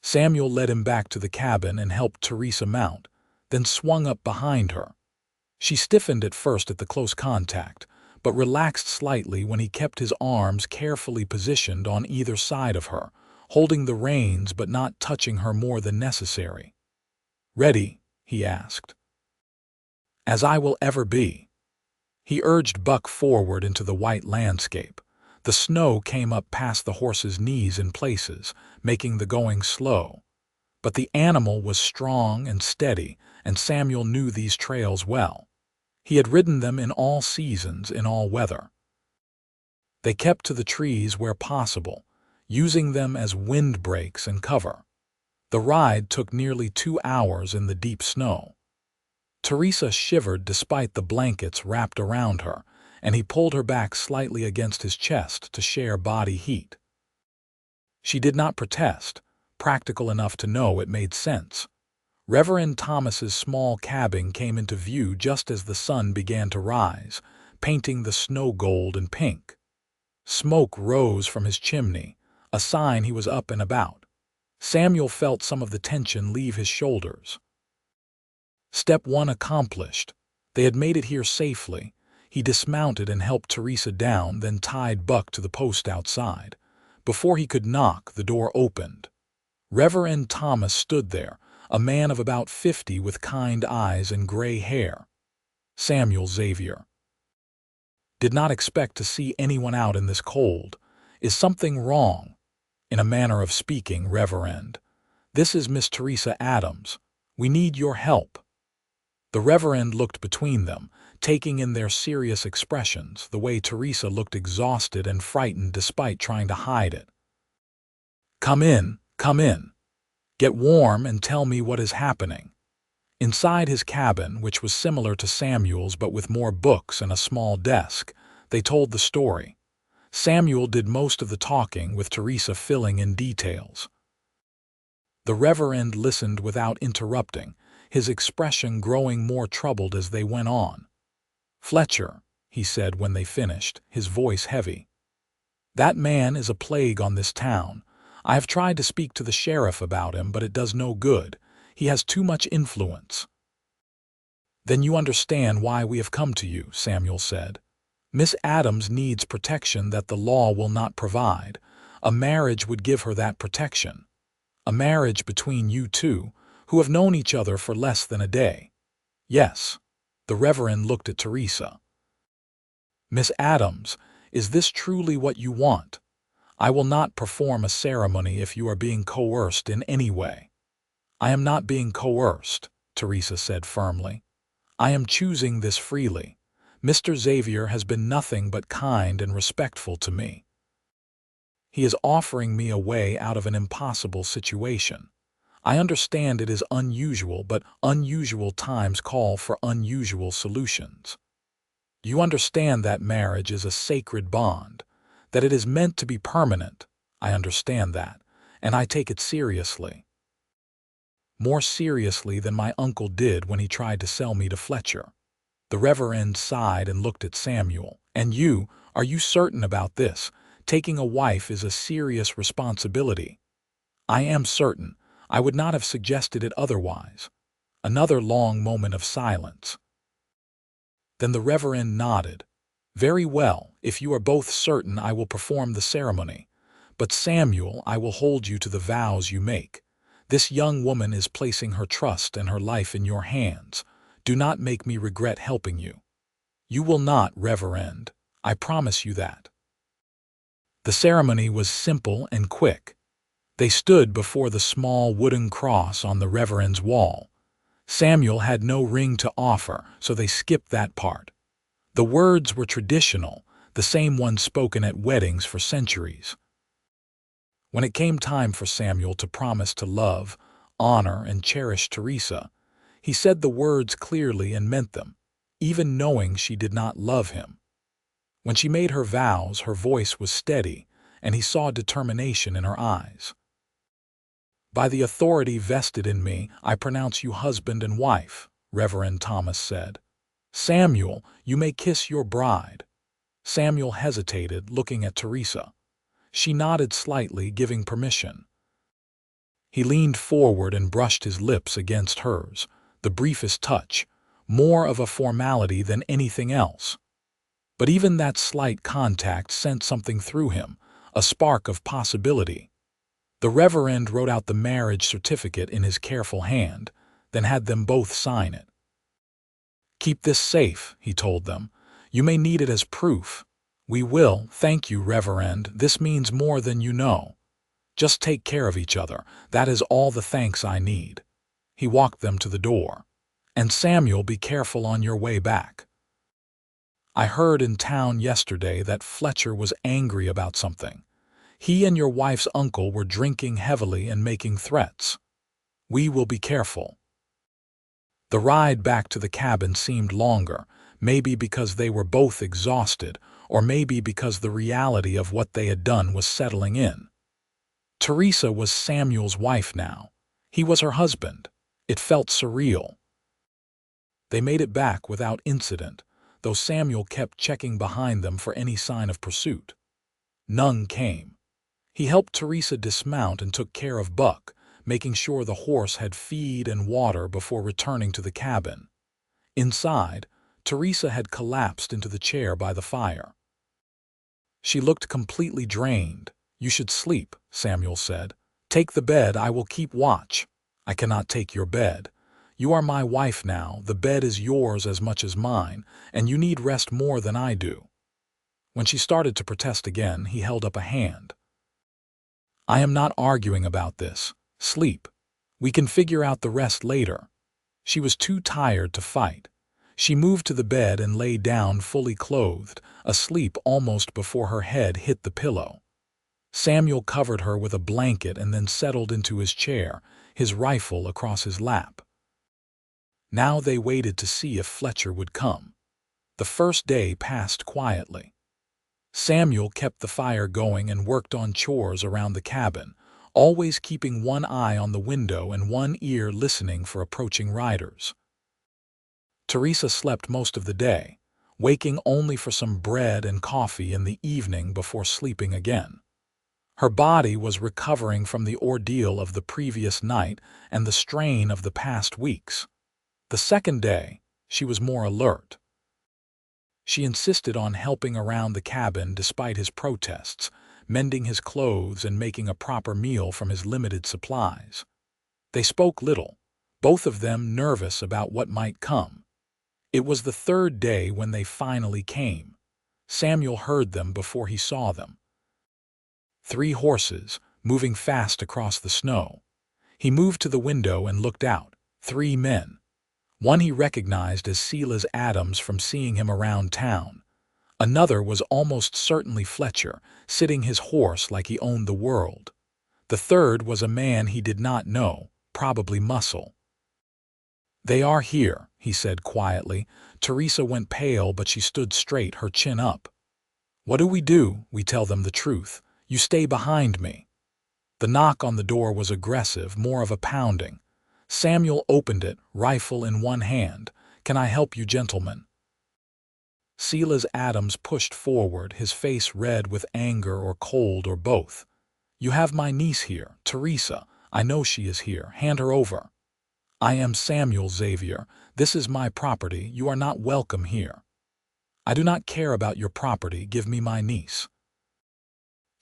Samuel led him back to the cabin and helped Teresa mount, then swung up behind her. She stiffened at first at the close contact, but relaxed slightly when he kept his arms carefully positioned on either side of her, holding the reins but not touching her more than necessary. "Ready?" he asked. "As I will ever be." He urged Buck forward into the white landscape. The snow came up past the horse's knees in places, making the going slow. But the animal was strong and steady, and Samuel knew these trails well. He had ridden them in all seasons, in all weather. They kept to the trees where possible, using them as windbreaks and cover. The ride took nearly 2 hours in the deep snow. Teresa shivered despite the blankets wrapped around her, and he pulled her back slightly against his chest to share body heat. She did not protest, practical enough to know it made sense. Reverend Thomas's small cabin came into view just as the sun began to rise, painting the snow gold and pink. Smoke rose from his chimney, a sign he was up and about. Samuel felt some of the tension leave his shoulders. Step 1 accomplished. They had made it here safely. He dismounted and helped Teresa down, then tied Buck to the post outside. Before he could knock, the door opened. Reverend Thomas stood there, a man of about 50 with kind eyes and gray hair. Samuel Xavier. "Did not expect to see anyone out in this cold. Is something wrong?" "In a manner of speaking, Reverend. This is Miss Teresa Adams. We need your help." The Reverend looked between them, taking in their serious expressions, the way Teresa looked exhausted and frightened despite trying to hide it. "Come in, come in. Get warm and tell me what is happening." Inside his cabin, which was similar to Samuel's but with more books and a small desk, they told the story. Samuel did most of the talking, with Teresa filling in details. The Reverend listened without interrupting, his expression growing more troubled as they went on. "Fletcher," he said when they finished, his voice heavy. "That man is a plague on this town. I have tried to speak to the sheriff about him, but it does no good. He has too much influence." "Then you understand why we have come to you," Samuel said. "Miss Adams needs protection that the law will not provide. A marriage would give her that protection. A marriage between you two, who have known each other for less than a day." "Yes." The Reverend looked at Teresa. "Miss Adams, is this truly what you want? I will not perform a ceremony if you are being coerced in any way." "I am not being coerced," Teresa said firmly. "I am choosing this freely. Mr. Xavier has been nothing but kind and respectful to me. He is offering me a way out of an impossible situation. I understand it is unusual, but unusual times call for unusual solutions. You understand that marriage is a sacred bond, that it is meant to be permanent. I understand that, and I take it seriously. More seriously than my uncle did when he tried to sell me to Fletcher." The Reverend sighed and looked at Samuel. "And you, are you certain about this? Taking a wife is a serious responsibility." "I am certain. I would not have suggested it otherwise." Another long moment of silence. Then the Reverend nodded. "Very well, if you are both certain, I will perform the ceremony. But Samuel, I will hold you to the vows you make. This young woman is placing her trust and her life in your hands. Do not make me regret helping you." "You will not, Reverend. I promise you that." The ceremony was simple and quick. They stood before the small wooden cross on the Reverend's wall. Samuel had no ring to offer, so they skipped that part. The words were traditional, the same ones spoken at weddings for centuries. When it came time for Samuel to promise to love, honor, and cherish Teresa, he said the words clearly and meant them, even knowing she did not love him. When she made her vows, her voice was steady, and he saw determination in her eyes. "By the authority vested in me, I pronounce you husband and wife," Reverend Thomas said. "Samuel, you may kiss your bride." Samuel hesitated, looking at Teresa. She nodded slightly, giving permission. He leaned forward and brushed his lips against hers, the briefest touch, more of a formality than anything else. But even that slight contact sent something through him, a spark of possibility. The Reverend wrote out the marriage certificate in his careful hand, then had them both sign it. "Keep this safe," he told them. "You may need it as proof." "We will, thank you, Reverend. This means more than you know. Just take care of each other. That is all the thanks I need." He walked them to the door. "And Samuel, be careful on your way back. I heard in town yesterday that Fletcher was angry about something. He and your wife's uncle were drinking heavily and making threats. We will be careful." The ride back to the cabin seemed longer, maybe because they were both exhausted, or maybe because the reality of what they had done was settling in. Teresa was Samuel's wife now. He was her husband. It felt surreal. They made it back without incident, though Samuel kept checking behind them for any sign of pursuit. None came. He helped Teresa dismount and took care of Buck, making sure the horse had feed and water before returning to the cabin. Inside, Teresa had collapsed into the chair by the fire. She looked completely drained. "You should sleep," Samuel said. "Take the bed, I will keep watch." "I cannot take your bed. You are my wife now, the bed is yours as much as mine, and you need rest more than I do." When she started to protest again, he held up a hand. "I am not arguing about this. Sleep. We can figure out the rest later." She was too tired to fight. She moved to the bed and lay down fully clothed, asleep almost before her head hit the pillow. Samuel covered her with a blanket and then settled into his chair, his rifle across his lap. Now they waited to see if Fletcher would come. The first day passed quietly. Samuel kept the fire going and worked on chores around the cabin, always keeping one eye on the window and one ear listening for approaching riders. Teresa slept most of the day, waking only for some bread and coffee in the evening before sleeping again. Her body was recovering from the ordeal of the previous night and the strain of the past weeks. The second day, she was more alert. She insisted on helping around the cabin despite his protests, mending his clothes and making a proper meal from his limited supplies. They spoke little, both of them nervous about what might come. It was the third day when they finally came. Samuel heard them before he saw them. 3 horses, moving fast across the snow. He moved to the window and looked out. 3 men. One he recognized as Teresa Adams from seeing him around town. Another was almost certainly Fletcher, sitting his horse like he owned the world. The third was a man he did not know, probably Muscle. "They are here," he said quietly. Teresa went pale, but she stood straight, her chin up. "What do? We tell them the truth. You stay behind me." The knock on the door was aggressive, more of a pounding. Samuel opened it, rifle in one hand. "Can I help you, gentlemen?" Teresa Adams pushed forward, his face red with anger or cold or both. "You have my niece here, Teresa. I know she is here. Hand her over." "I am Samuel Xavier. This is my property. You are not welcome here." "I do not care about your property. Give me my niece."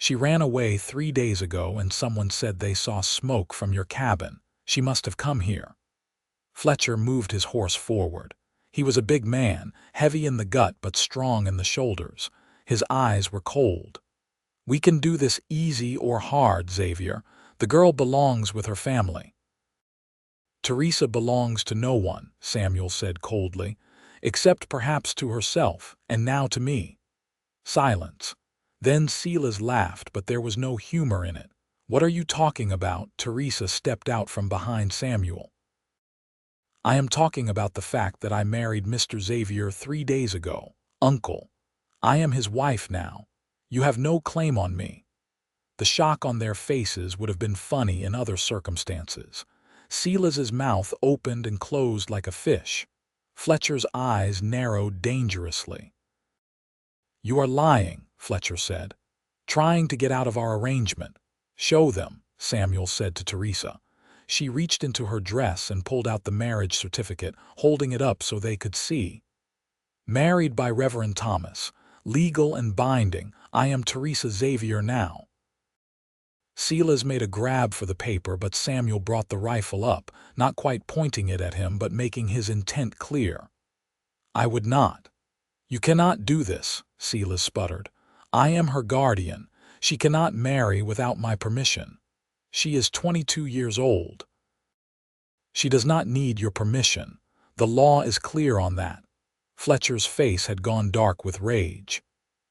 She ran away 3 days ago and someone said they saw smoke from your cabin. She must have come here. Fletcher moved his horse forward. He was a big man, heavy in the gut but strong in the shoulders. His eyes were cold. We can do this easy or hard, Xavier. The girl belongs with her family. Teresa belongs to no one, Samuel said coldly, except perhaps to herself, and now to me. Silence. Then Silas laughed, but there was no humor in it. What are you talking about? Teresa stepped out from behind Samuel. I am talking about the fact that I married Mr. Xavier 3 days ago. Uncle, I am his wife now. You have no claim on me. The shock on their faces would have been funny in other circumstances. Silas's mouth opened and closed like a fish. Fletcher's eyes narrowed dangerously. You are lying, Fletcher said. Trying to get out of our arrangement. Show them, Samuel said to Teresa. She reached into her dress and pulled out the marriage certificate, holding it up so they could see. Married by Reverend Thomas. Legal and binding. I am Teresa Xavier now. Silas made a grab for the paper, but Samuel brought the rifle up, not quite pointing it at him but making his intent clear. I would not. You cannot do this, Silas sputtered. I am her guardian. She cannot marry without my permission. She is 22 years old. She does not need your permission. The law is clear on that. Fletcher's face had gone dark with rage.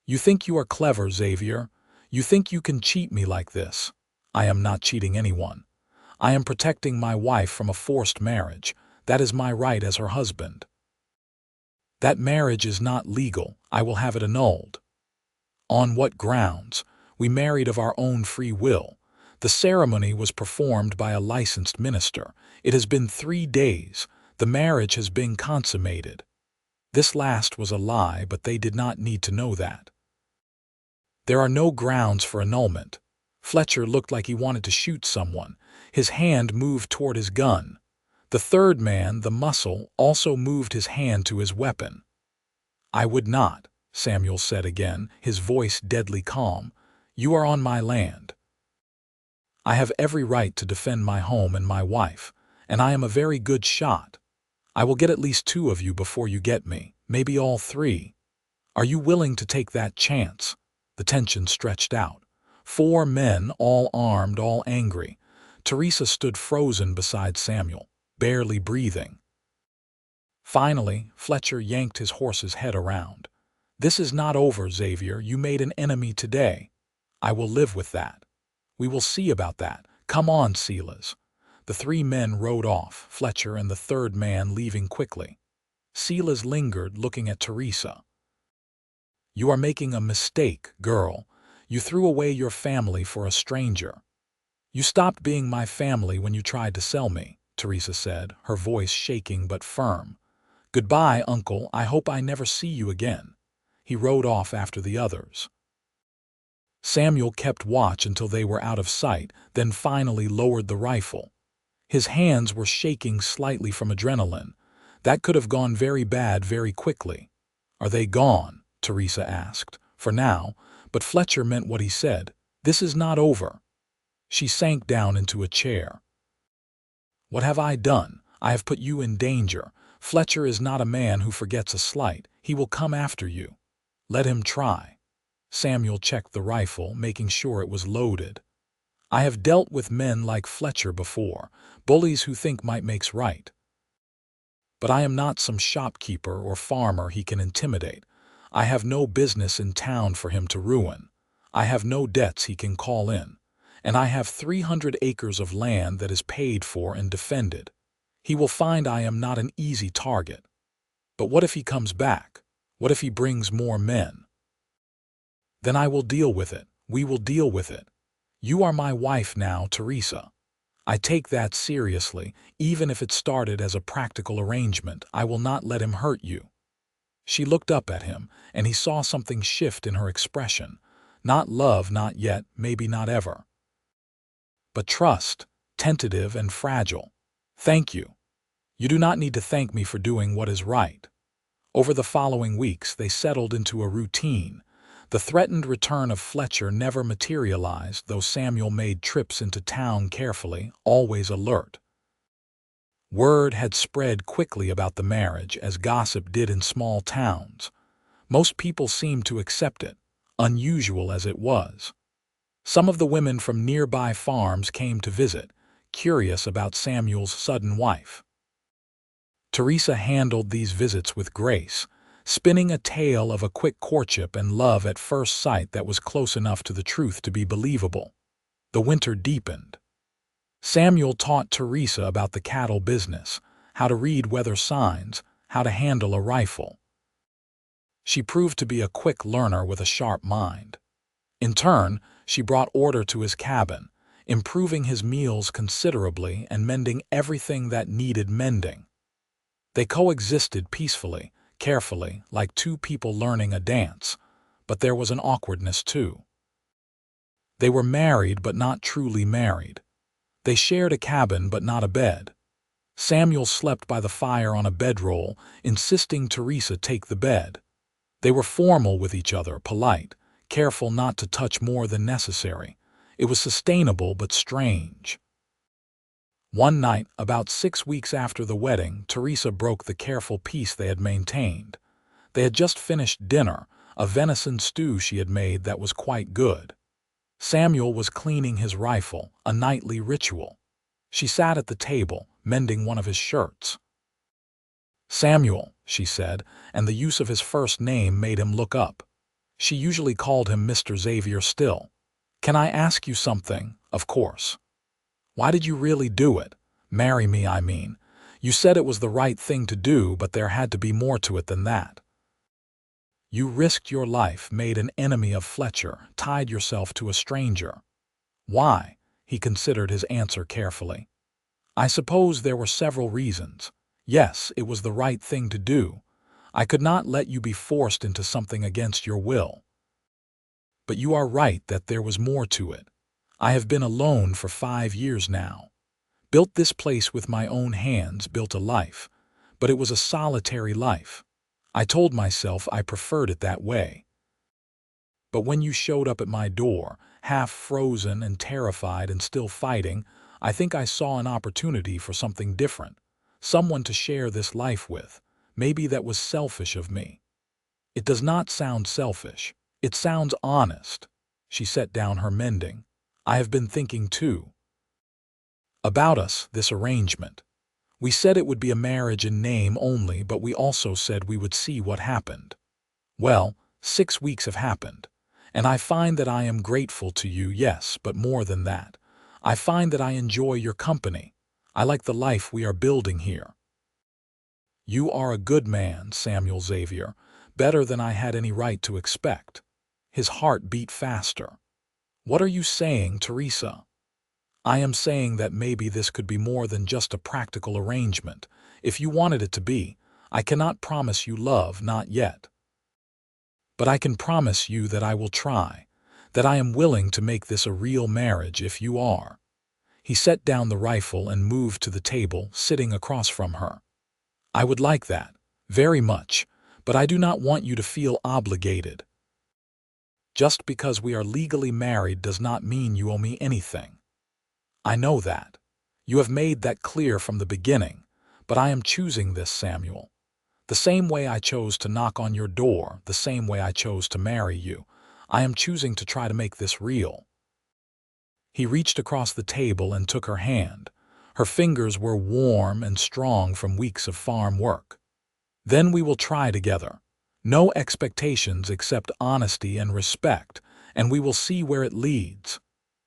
You think you are clever, Xavier? You think you can cheat me like this? I am not cheating anyone. I am protecting my wife from a forced marriage. That is my right as her husband. That marriage is not legal. I will have it annulled. On what grounds? We married of our own free will. The ceremony was performed by a licensed minister. It has been 3 days. The marriage has been consummated. This last was a lie, but they did not need to know that. There are no grounds for annulment. Fletcher looked like he wanted to shoot someone. His hand moved toward his gun. The third man, the muscle, also moved his hand to his weapon. I would not, Samuel said again, his voice deadly calm. You are on my land. I have every right to defend my home and my wife, and I am a very good shot. I will get at least 2 of you before you get me, maybe all 3. Are you willing to take that chance? The tension stretched out. 4 men, all armed, all angry. Teresa stood frozen beside Samuel, barely breathing. Finally, Fletcher yanked his horse's head around. This is not over, Xavier. You made an enemy today. I will live with that. We will see about that. Come on, Silas. The 3 men rode off, Fletcher and the third man leaving quickly. Silas lingered, looking at Teresa. You are making a mistake, girl. You threw away your family for a stranger. You stopped being my family when you tried to sell me, Teresa said, her voice shaking but firm. Goodbye, Uncle. I hope I never see you again. He rode off after the others. Samuel kept watch until they were out of sight, then finally lowered the rifle. His hands were shaking slightly from adrenaline. That could have gone very bad very quickly. Are they gone? Teresa asked. For now, but Fletcher meant what he said. This is not over. She sank down into a chair. What have I done? I have put you in danger. Fletcher is not a man who forgets a slight. He will come after you. Let him try. Samuel checked the rifle, making sure it was loaded. I have dealt with men like Fletcher before, bullies who think might makes right. But I am not some shopkeeper or farmer he can intimidate. I have no business in town for him to ruin. I have no debts he can call in. And I have 300 acres of land that is paid for and defended. He will find I am not an easy target. But what if he comes back? What if he brings more men? Then I will deal with it. We will deal with it. You are my wife now, Teresa. I take that seriously, even if it started as a practical arrangement. I will not let him hurt you. She looked up at him, and he saw something shift in her expression. Not love, not yet, maybe not ever. But trust, tentative and fragile. Thank you. You do not need to thank me for doing what is right. Over the following weeks, they settled into a routine. The threatened return of Fletcher never materialized, though Samuel made trips into town carefully, always alert. Word had spread quickly about the marriage, as gossip did in small towns. Most people seemed to accept it, unusual as it was. Some of the women from nearby farms came to visit, curious about Samuel's sudden wife. Teresa handled these visits with grace, spinning a tale of a quick courtship and love at first sight that was close enough to the truth to be believable. The winter deepened. Samuel taught Teresa about the cattle business, how to read weather signs, how to handle a rifle. She proved to be a quick learner with a sharp mind. In turn, she brought order to his cabin, improving his meals considerably and mending everything that needed mending. They coexisted peacefully, carefully, like two people learning a dance, but there was an awkwardness too. They were married but not truly married. They shared a cabin but not a bed. Samuel slept by the fire on a bedroll, insisting Teresa take the bed. They were formal with each other, polite, careful not to touch more than necessary. It was sustainable but strange. One night, about 6 weeks after the wedding, Teresa broke the careful peace they had maintained. They had just finished dinner, a venison stew she had made that was quite good. Samuel was cleaning his rifle, a nightly ritual. She sat at the table, mending one of his shirts. "Samuel," she said, and the use of his first name made him look up. She usually called him Mr. Xavier still. "Can I ask you something?" "Of course." "Why did you really do it? Marry me, I mean. You said it was the right thing to do, but there had to be more to it than that. You risked your life, made an enemy of Fletcher, tied yourself to a stranger." "Why?" He considered his answer carefully. "I suppose there were several reasons. Yes, it was the right thing to do. I could not let you be forced into something against your will. But you are right that there was more to it. I have been alone for 5 years now. Built this place with my own hands, built a life. But it was a solitary life. I told myself I preferred it that way. But when you showed up at my door, half frozen and terrified and still fighting, I think I saw an opportunity for something different, someone to share this life with. Maybe that was selfish of me." "It does not sound selfish. It sounds honest." She set down her mending. "I have been thinking too. About us, this arrangement. We said it would be a marriage in name only, but we also said we would see what happened. Well, 6 weeks have happened, and I find that I am grateful to you, yes, but more than that. I find that I enjoy your company. I like the life we are building here. You are a good man, Samuel Xavier, better than I had any right to expect." His heart beat faster. "What are you saying, Teresa?" "I am saying that maybe this could be more than just a practical arrangement. If you wanted it to be, I cannot promise you love, not yet. But I can promise you that I will try, that I am willing to make this a real marriage if you are." He set down the rifle and moved to the table, sitting across from her. "I would like that, very much, but I do not want you to feel obligated. Just because we are legally married does not mean you owe me anything. I know that. You have made that clear from the beginning, but I am choosing this, Samuel. The same way I chose to knock on your door, the same way I chose to marry you, I am choosing to try to make this real." He reached across the table and took her hand. Her fingers were warm and strong from weeks of farm work. "Then we will try together. No expectations except honesty and respect, and we will see where it leads."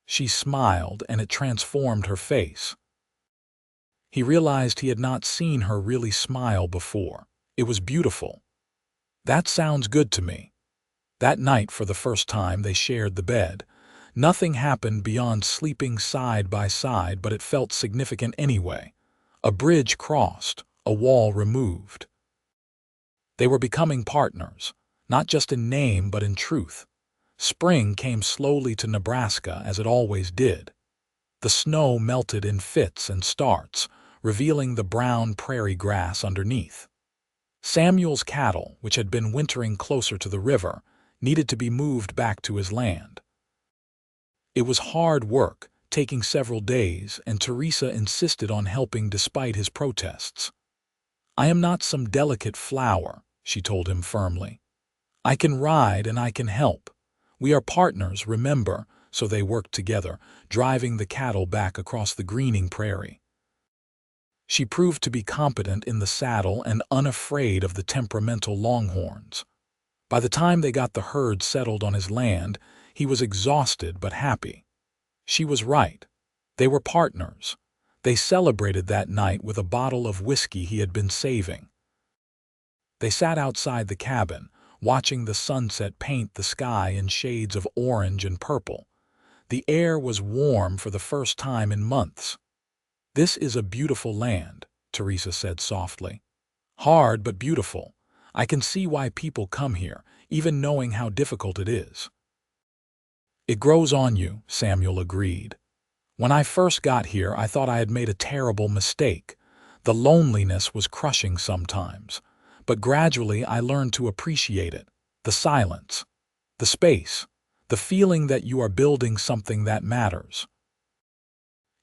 She smiled, and it transformed her face. He realized he had not seen her really smile before. It was beautiful. "That sounds good to me." That night, for the first time, they shared the bed. Nothing happened beyond sleeping side by side, but it felt significant anyway. A bridge crossed, a wall removed. They were becoming partners, not just in name but in truth. Spring came slowly to Nebraska, as it always did. The snow melted in fits and starts, revealing the brown prairie grass underneath. Samuel's cattle, which had been wintering closer to the river, needed to be moved back to his land. It was hard work, taking several days, and Teresa insisted on helping despite his protests. "I am not some delicate flower," she told him firmly. "I can ride and I can help. We are partners, remember?" So they worked together, driving the cattle back across the greening prairie. She proved to be competent in the saddle and unafraid of the temperamental longhorns. By the time they got the herd settled on his land, he was exhausted but happy. She was right. They were partners. They celebrated that night with a bottle of whiskey he had been saving. They sat outside the cabin, watching the sunset paint the sky in shades of orange and purple. The air was warm for the first time in months. "This is a beautiful land," Teresa said softly. "Hard but beautiful. I can see why people come here, even knowing how difficult it is." "It grows on you," Samuel agreed. "When I first got here, I thought I had made a terrible mistake. The loneliness was crushing sometimes. But gradually I learned to appreciate it. The silence, the space, the feeling that you are building something that matters.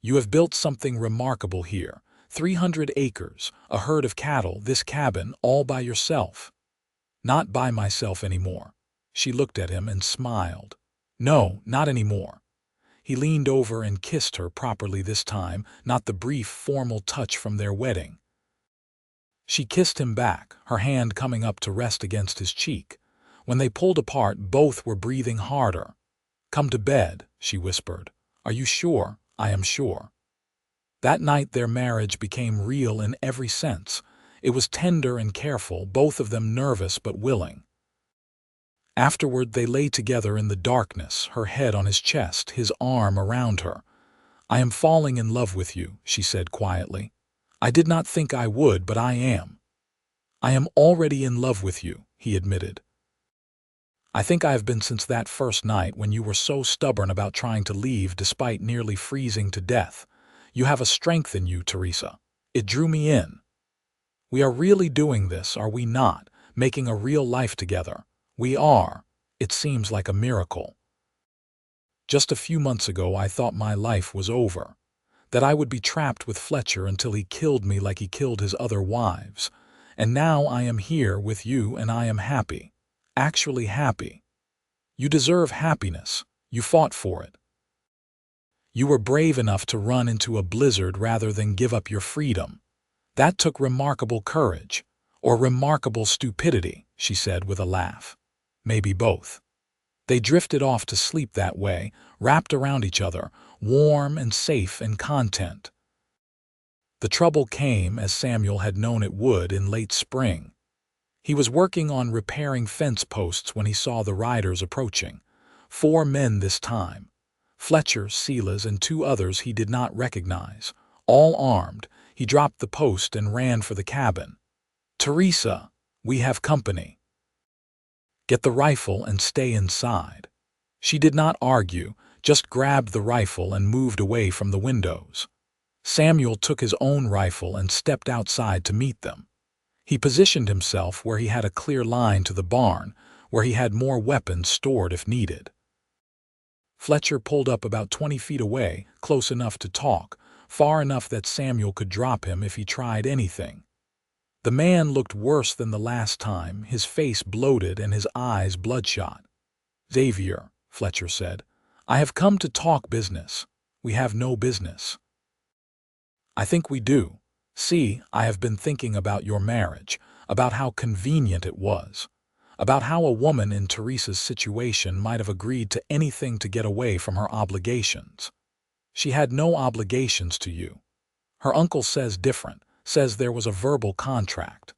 You have built something remarkable here. 300 acres, a herd of cattle, this cabin, all by yourself." "Not by myself anymore." She looked at him and smiled. "No, not anymore." He leaned over and kissed her properly this time, not the brief, formal touch from their wedding. She kissed him back, her hand coming up to rest against his cheek. When they pulled apart, both were breathing harder. "Come to bed," she whispered. "Are you sure?" "I am sure." That night their marriage became real in every sense. It was tender and careful, both of them nervous but willing. Afterward they lay together in the darkness, her head on his chest, his arm around her. "I am falling in love with you," she said quietly. "I did not think I would, but I am." "I am already in love with you," he admitted. "I think I have been since that first night when you were so stubborn about trying to leave despite nearly freezing to death. You have a strength in you, Teresa. It drew me in. We are really doing this, are we not? Making a real life together. We are. It seems like a miracle. Just a few months ago I thought my life was over, that I would be trapped with Fletcher until he killed me like he killed his other wives. And now I am here with you and I am happy. Actually happy. You deserve happiness. You fought for it. You were brave enough to run into a blizzard rather than give up your freedom. That took remarkable courage, or remarkable stupidity," she said with a laugh. "Maybe both." They drifted off to sleep that way, wrapped around each other, warm and safe and content. The trouble came, as Samuel had known it would, in late spring. He was working on repairing fence posts when he saw the riders approaching. 4 men this time. Fletcher, Silas, and 2 others he did not recognize. All armed, he dropped the post and ran for the cabin. "Teresa, we have company. Get the rifle and stay inside." She did not argue, just grabbed the rifle and moved away from the windows. Samuel took his own rifle and stepped outside to meet them. He positioned himself where he had a clear line to the barn, where he had more weapons stored if needed. Fletcher pulled up about 20 feet away, close enough to talk, far enough that Samuel could drop him if he tried anything. The man looked worse than the last time, his face bloated and his eyes bloodshot. "Xavier," Fletcher said, "I have come to talk business. We have no business." "I think we do. See, I have been thinking about your marriage, about how convenient it was, about how a woman in Teresa's situation might have agreed to anything to get away from her obligations. She had no obligations to you. Her uncle says different, says there was a verbal contract.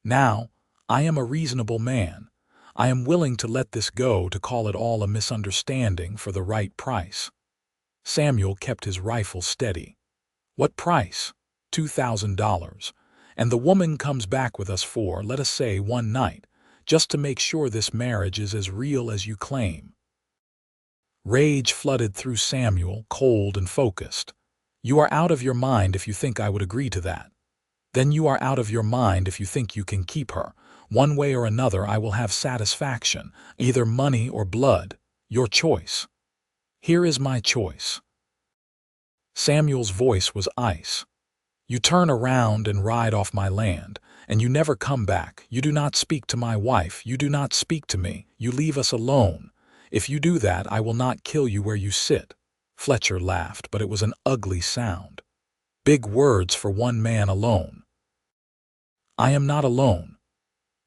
Now, I am a reasonable man. I am willing to let this go, to call it all a misunderstanding for the right price." Samuel kept his rifle steady. "What price?" $2,000. "And the woman comes back with us for, let us say, 1 night, just to make sure this marriage is as real as you claim." Rage flooded through Samuel, cold and focused. "You are out of your mind if you think I would agree to that. Then you are out of your mind if you think you can keep her. One way or another I will have satisfaction, either money or blood. Your choice." "Here is my choice." Samuel's voice was ice. "You turn around and ride off my land, and you never come back. You do not speak to my wife. You do not speak to me. You leave us alone. If you do that, I will not kill you where you sit." Fletcher laughed, but it was an ugly sound. Big words for one man alone. "I am not alone."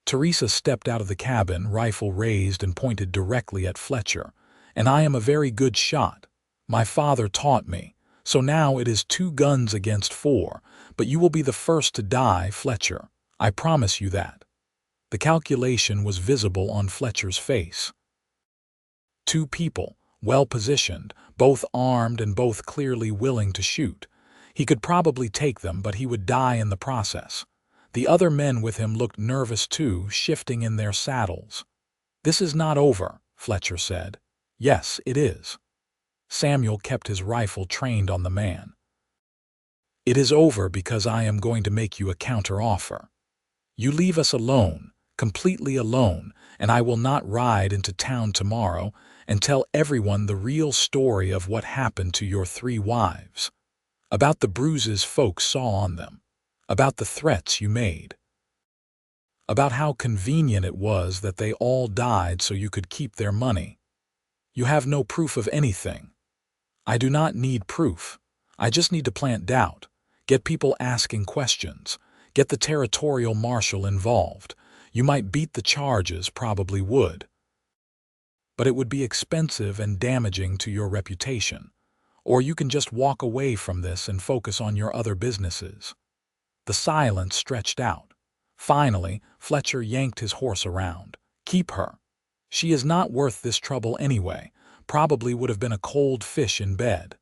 Teresa stepped out of the cabin, rifle raised and pointed directly at Fletcher. "And I am a very good shot. My father taught me. So now it is 2 guns against 4, but you will be the first to die, Fletcher. I promise you that." The calculation was visible on Fletcher's face. 2 people, well-positioned, both armed and both clearly willing to shoot. He could probably take them, but he would die in the process. The other men with him looked nervous too, shifting in their saddles. "This is not over," Fletcher said. "Yes, it is." Samuel kept his rifle trained on the man. "It is over because I am going to make you a counter-offer. You leave us alone, completely alone, and I will not ride into town tomorrow and tell everyone the real story of what happened to your 3 wives. About the bruises folks saw on them. About the threats you made. About how convenient it was that they all died so you could keep their money. You have no proof of anything. I do not need proof. I just need to plant doubt, get people asking questions, get the territorial marshal involved. You might beat the charges, probably would. But it would be expensive and damaging to your reputation. Or you can just walk away from this and focus on your other businesses." The silence stretched out. Finally, Fletcher yanked his horse around. "Keep her. She is not worth this trouble anyway. Probably would have been a cold fish in bed."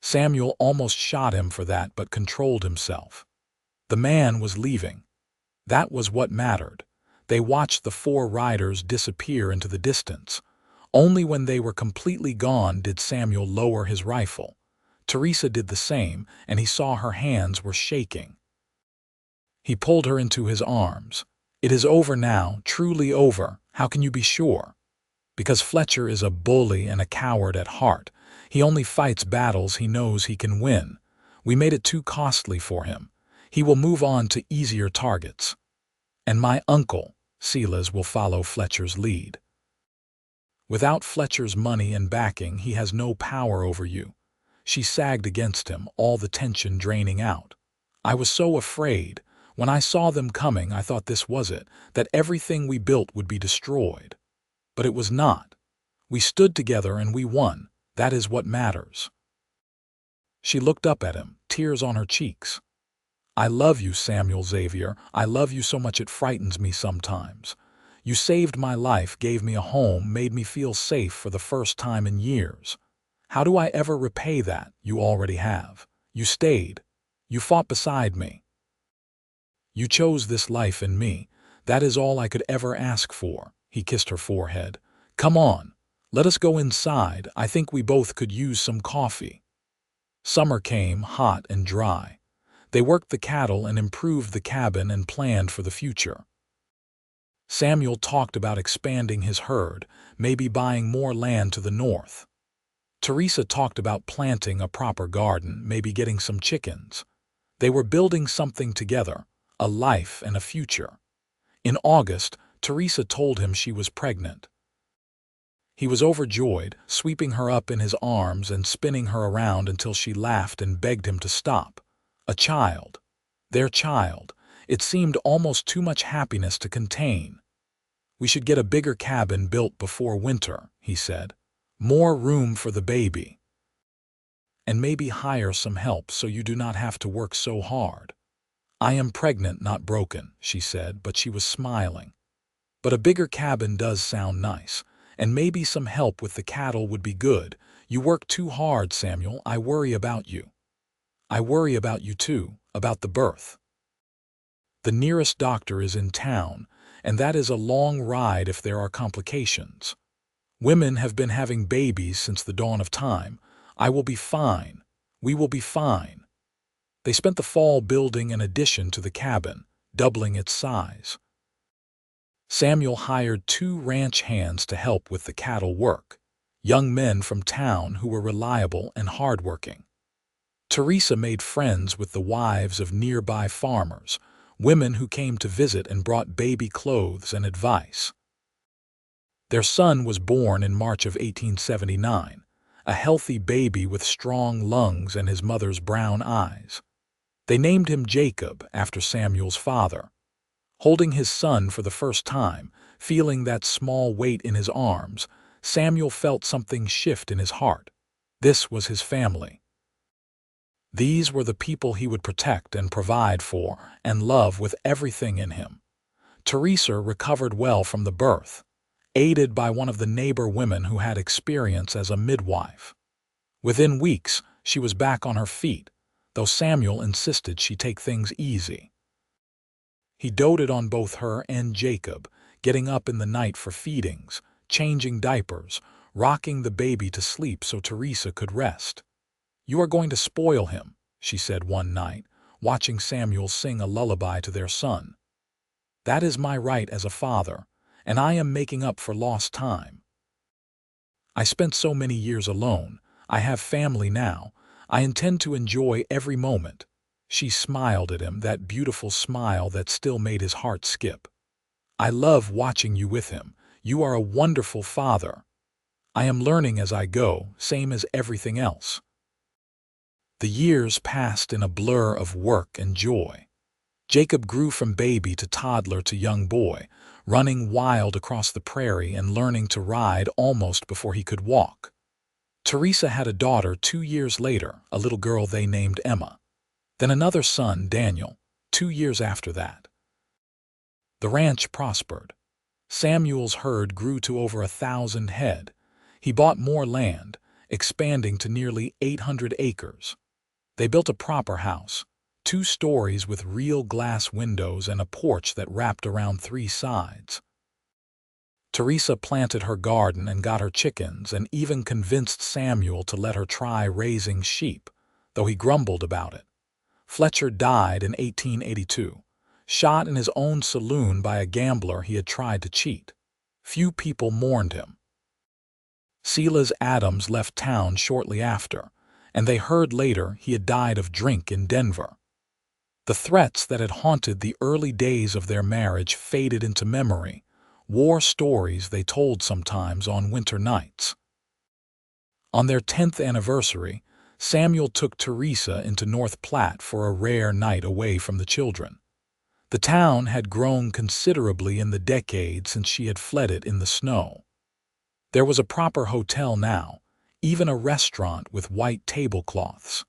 Samuel almost shot him for that, but controlled himself. The man was leaving. That was what mattered. They watched the 4 riders disappear into the distance. Only when they were completely gone did Samuel lower his rifle. Teresa did the same, and he saw her hands were shaking. He pulled her into his arms. "It is over now, truly over. How can you be sure?" "Because Fletcher is a bully and a coward at heart. He only fights battles he knows he can win. We made it too costly for him. He will move on to easier targets. And my uncle, Silas, will follow Fletcher's lead. Without Fletcher's money and backing, he has no power over you." She sagged against him, all the tension draining out. "I was so afraid. When I saw them coming, I thought this was it, that everything we built would be destroyed. But it was not. We stood together and we won. That is what matters." She looked up at him, tears on her cheeks. "I love you, Samuel Xavier. I love you so much it frightens me sometimes. You saved my life, gave me a home, made me feel safe for the first time in years. How do I ever repay that? You already have. You stayed. You fought beside me. You chose this life in me. That is all I could ever ask for." He kissed her forehead. "Come on. Let us go inside. I think we both could use some coffee." Summer came, hot and dry. They worked the cattle and improved the cabin and planned for the future. Samuel talked about expanding his herd, maybe buying more land to the north. Teresa talked about planting a proper garden, maybe getting some chickens. They were building something together, a life and a future. In August, Teresa told him she was pregnant. He was overjoyed, sweeping her up in his arms and spinning her around until she laughed and begged him to stop. A child. Their child. It seemed almost too much happiness to contain. "We should get a bigger cabin built before winter," he said. "More room for the baby. And maybe hire some help so you do not have to work so hard." "I am pregnant, not broken," she said, but she was smiling. "But a bigger cabin does sound nice, and maybe some help with the cattle would be good. You work too hard, Samuel. I worry about you." "I worry about you too, about the birth. The nearest doctor is in town, and that is a long ride if there are complications. Women have been having babies since the dawn of time. I will be fine. We will be fine." They spent the fall building an addition to the cabin, doubling its size. Samuel hired 2 ranch hands to help with the cattle work, young men from town who were reliable and hardworking. Teresa made friends with the wives of nearby farmers, women who came to visit and brought baby clothes and advice. Their son was born in March of 1879, a healthy baby with strong lungs and his mother's brown eyes. They named him Jacob after Samuel's father. Holding his son for the first time, feeling that small weight in his arms, Samuel felt something shift in his heart. This was his family. These were the people he would protect and provide for and love with everything in him. Teresa recovered well from the birth, aided by one of the neighbor women who had experience as a midwife. Within weeks, she was back on her feet, though Samuel insisted she take things easy. He doted on both her and Jacob, getting up in the night for feedings, changing diapers, rocking the baby to sleep so Teresa could rest. "You are going to spoil him," she said one night, watching Samuel sing a lullaby to their son. "That is my right as a father, and I am making up for lost time. I spent so many years alone. I have family now. I intend to enjoy every moment." She smiled at him, that beautiful smile that still made his heart skip. "I love watching you with him. You are a wonderful father. I am learning as I go, same as everything else." The years passed in a blur of work and joy. Jacob grew from baby to toddler to young boy, running wild across the prairie and learning to ride almost before he could walk. Teresa had a daughter 2 years later, a little girl they named Emma. Then another son, Daniel, 2 years after that. The ranch prospered. Samuel's herd grew to over 1,000 head. He bought more land, expanding to nearly 800 acres. They built a proper house, 2 stories with real glass windows and a porch that wrapped around 3 sides. Teresa planted her garden and got her chickens and even convinced Samuel to let her try raising sheep, though he grumbled about it. Fletcher died in 1882, shot in his own saloon by a gambler he had tried to cheat. Few people mourned him. Teresa Adams left town shortly after, and they heard later he had died of drink in Denver. The threats that had haunted the early days of their marriage faded into memory, war stories they told sometimes on winter nights. On their 10th anniversary, Samuel took Teresa into North Platte for a rare night away from the children. The town had grown considerably in the decade since she had fled it in the snow. There was a proper hotel now, even a restaurant with white tablecloths.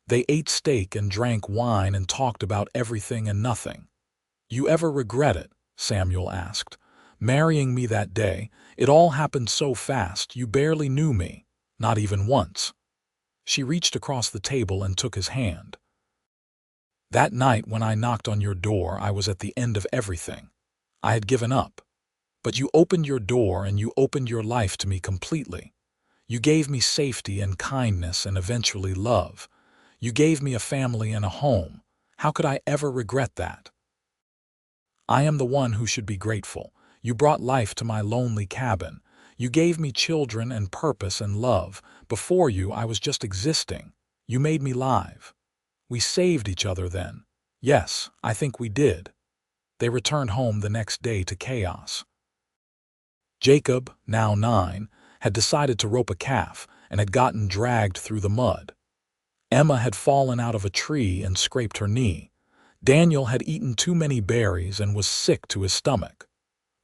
They ate steak and drank wine and talked about everything and nothing. "You ever regret it?" Samuel asked. "Marrying me that day, it all happened so fast you barely knew me, not even once." She reached across the table and took his hand. "That night when I knocked on your door, I was at the end of everything. I had given up. But you opened your door and you opened your life to me completely. You gave me safety and kindness and eventually love. You gave me a family and a home. How could I ever regret that? I am the one who should be grateful. You brought life to my lonely cabin. You gave me children and purpose and love. Before you, I was just existing. You made me live. We saved each other then. Yes, I think we did." They returned home the next day to chaos. Jacob, now 9, had decided to rope a calf and had gotten dragged through the mud. Emma had fallen out of a tree and scraped her knee. Daniel had eaten too many berries and was sick to his stomach.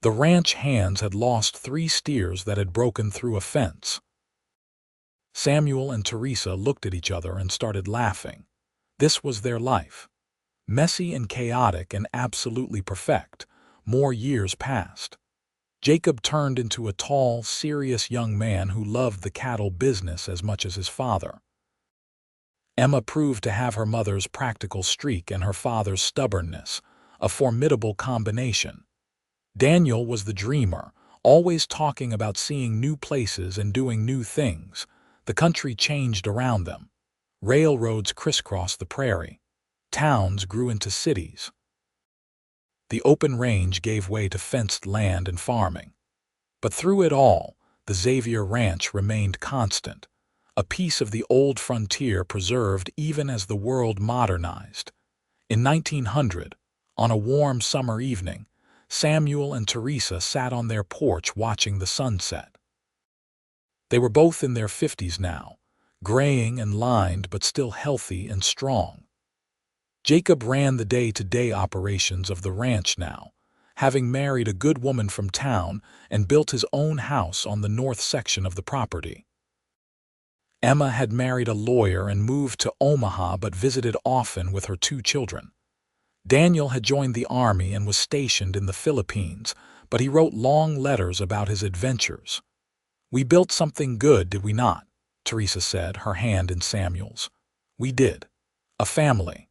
The ranch hands had lost 3 steers that had broken through a fence. Samuel and Teresa looked at each other and started laughing. This was their life. Messy and chaotic and absolutely perfect. More years passed. Jacob turned into a tall, serious young man who loved the cattle business as much as his father. Emma proved to have her mother's practical streak and her father's stubbornness, a formidable combination. Daniel was the dreamer, always talking about seeing new places and doing new things. The country changed around them. Railroads crisscrossed the prairie. Towns grew into cities. The open range gave way to fenced land and farming. But through it all, the Xavier Ranch remained constant, a piece of the old frontier preserved even as the world modernized. In 1900, on a warm summer evening, Samuel and Teresa sat on their porch watching the sunset. They were both in their 50s now, graying and lined but still healthy and strong. Jacob ran the day-to-day operations of the ranch now, having married a good woman from town and built his own house on the north section of the property. Emma had married a lawyer and moved to Omaha but visited often with her 2 children. Daniel had joined the army and was stationed in the Philippines, but he wrote long letters about his adventures. "We built something good, did we not?" Teresa said, her hand in Samuel's. "We did. A family.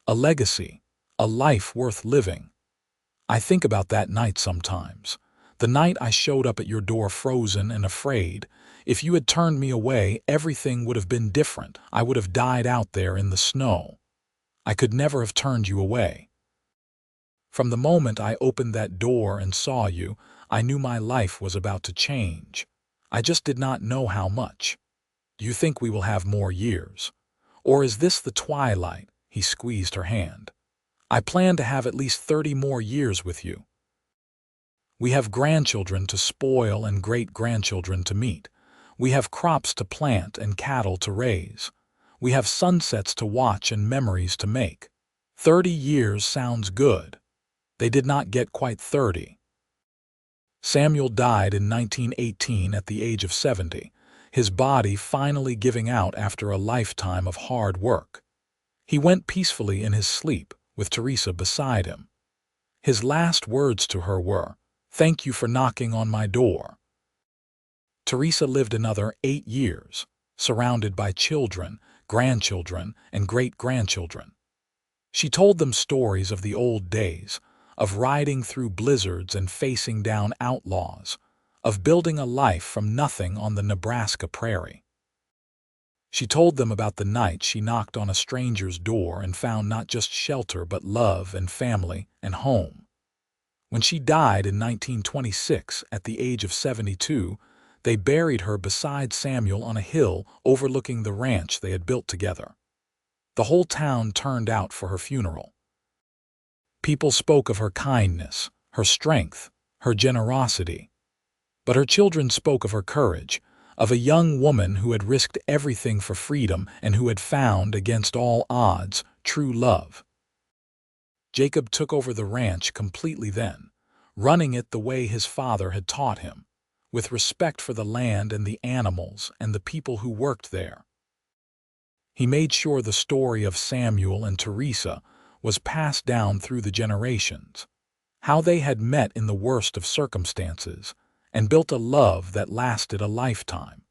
A legacy. A life worth living. I think about that night sometimes. The night I showed up at your door frozen and afraid. If you had turned me away, everything would have been different. I would have died out there in the snow. I could never have turned you away. From the moment I opened that door and saw you, I knew my life was about to change. I just did not know how much. Do you think we will have more years? Or is this the twilight?" He squeezed her hand. "I plan to have at least 30 more years with you. We have grandchildren to spoil and great-grandchildren to meet. We have crops to plant and cattle to raise. We have sunsets to watch and memories to make. 30 years sounds good." They did not get quite 30. Samuel died in 1918 at the age of 70, his body finally giving out after a lifetime of hard work. He went peacefully in his sleep, with Teresa beside him. His last words to her were, "Thank you for knocking on my door." Teresa lived another 8 years, surrounded by children, grandchildren, and great-grandchildren. She told them stories of the old days, of riding through blizzards and facing down outlaws, of building a life from nothing on the Nebraska prairie. She told them about the night she knocked on a stranger's door and found not just shelter but love and family and home. When she died in 1926 at the age of 72, they buried her beside Samuel on a hill overlooking the ranch they had built together. The whole town turned out for her funeral. People spoke of her kindness, her strength, her generosity. But her children spoke of her courage, of a young woman who had risked everything for freedom and who had found, against all odds, true love. Jacob took over the ranch completely then, running it the way his father had taught him, with respect for the land and the animals and the people who worked there. He made sure the story of Samuel and Teresa was passed down through the generations, how they had met in the worst of circumstances and built a love that lasted a lifetime.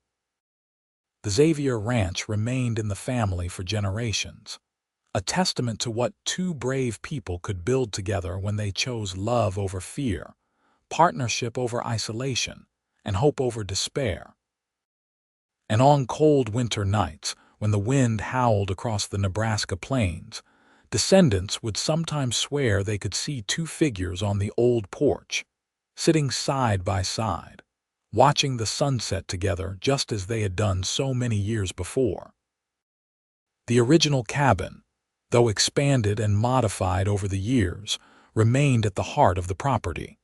The Xavier Ranch remained in the family for generations, a testament to what 2 brave people could build together when they chose love over fear, partnership over isolation, and hope over despair. And on cold winter nights, when the wind howled across the Nebraska plains, descendants would sometimes swear they could see 2 figures on the old porch, sitting side by side, watching the sunset together just as they had done so many years before. The original cabin, though expanded and modified over the years, remained at the heart of the property.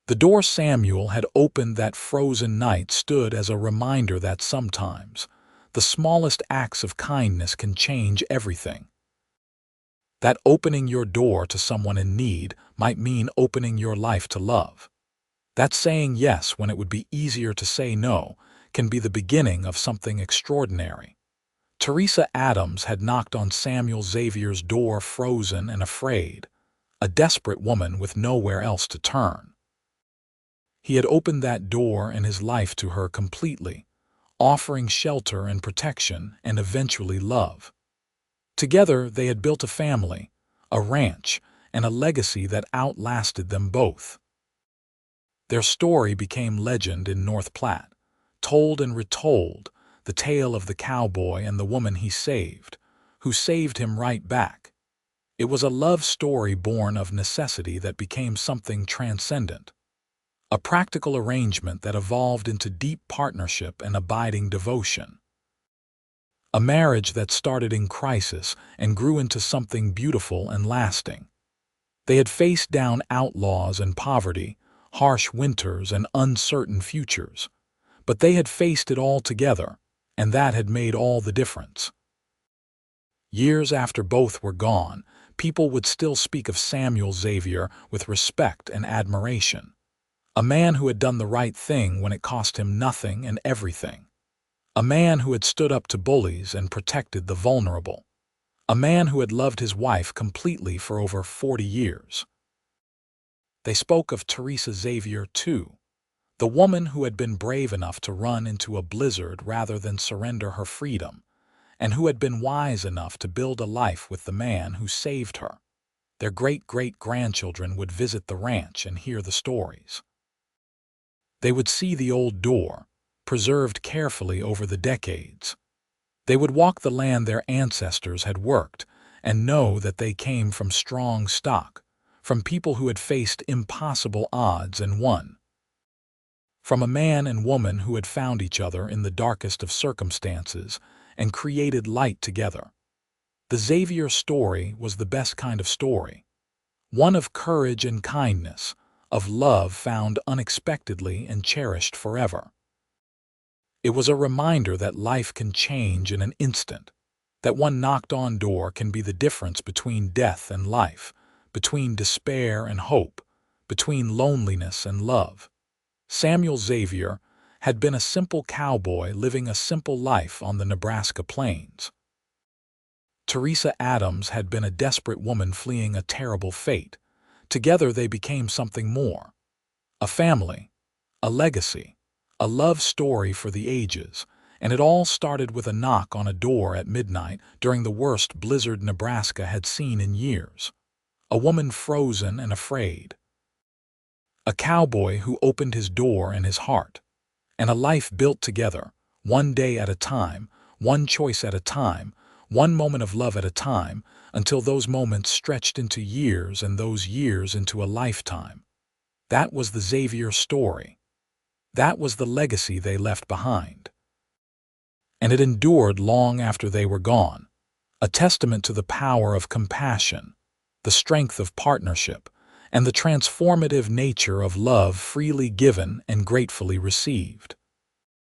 The door Samuel had opened that frozen night stood as a reminder that sometimes the smallest acts of kindness can change everything. That opening your door to someone in need might mean opening your life to love. That saying yes when it would be easier to say no can be the beginning of something extraordinary. Teresa Adams had knocked on Samuel Xavier's door frozen and afraid, a desperate woman with nowhere else to turn. He had opened that door and his life to her completely, offering shelter and protection and eventually love. Together they had built a family, a ranch, and a legacy that outlasted them both. Their story became legend in North Platte, told and retold, the tale of the cowboy and the woman he saved, who saved him right back. It was a love story born of necessity that became something transcendent, a practical arrangement that evolved into deep partnership and abiding devotion, a marriage that started in crisis and grew into something beautiful and lasting. They had faced down outlaws and poverty, harsh winters and uncertain futures, but they had faced it all together, and that had made all the difference. Years after both were gone, people would still speak of Samuel Xavier with respect and admiration, a man who had done the right thing when it cost him nothing and everything, a man who had stood up to bullies and protected the vulnerable, a man who had loved his wife completely for over 40 years. They spoke of Teresa Xavier, too, the woman who had been brave enough to run into a blizzard rather than surrender her freedom, and who had been wise enough to build a life with the man who saved her. Their great-great-grandchildren would visit the ranch and hear the stories. They would see the old door, preserved carefully over the decades. They would walk the land their ancestors had worked and know that they came from strong stock, from people who had faced impossible odds and won, from a man and woman who had found each other in the darkest of circumstances and created light together. The Xavier story was the best kind of story, one of courage and kindness, of love found unexpectedly and cherished forever. It was a reminder that life can change in an instant, that one knocked-on door can be the difference between death and life, between despair and hope, between loneliness and love. Samuel Xavier had been a simple cowboy living a simple life on the Nebraska plains. Teresa Adams had been a desperate woman fleeing a terrible fate. Together they became something more. A family, a legacy, a love story for the ages, and it all started with a knock on a door at midnight during the worst blizzard Nebraska had seen in years. A woman frozen and afraid. A cowboy who opened his door and his heart, and a life built together, one day at a time, one choice at a time, one moment of love at a time, until those moments stretched into years and those years into a lifetime. That was the Xavier story. That was the legacy they left behind. And it endured long after they were gone, a testament to the power of compassion, the strength of partnership, and the transformative nature of love freely given and gratefully received.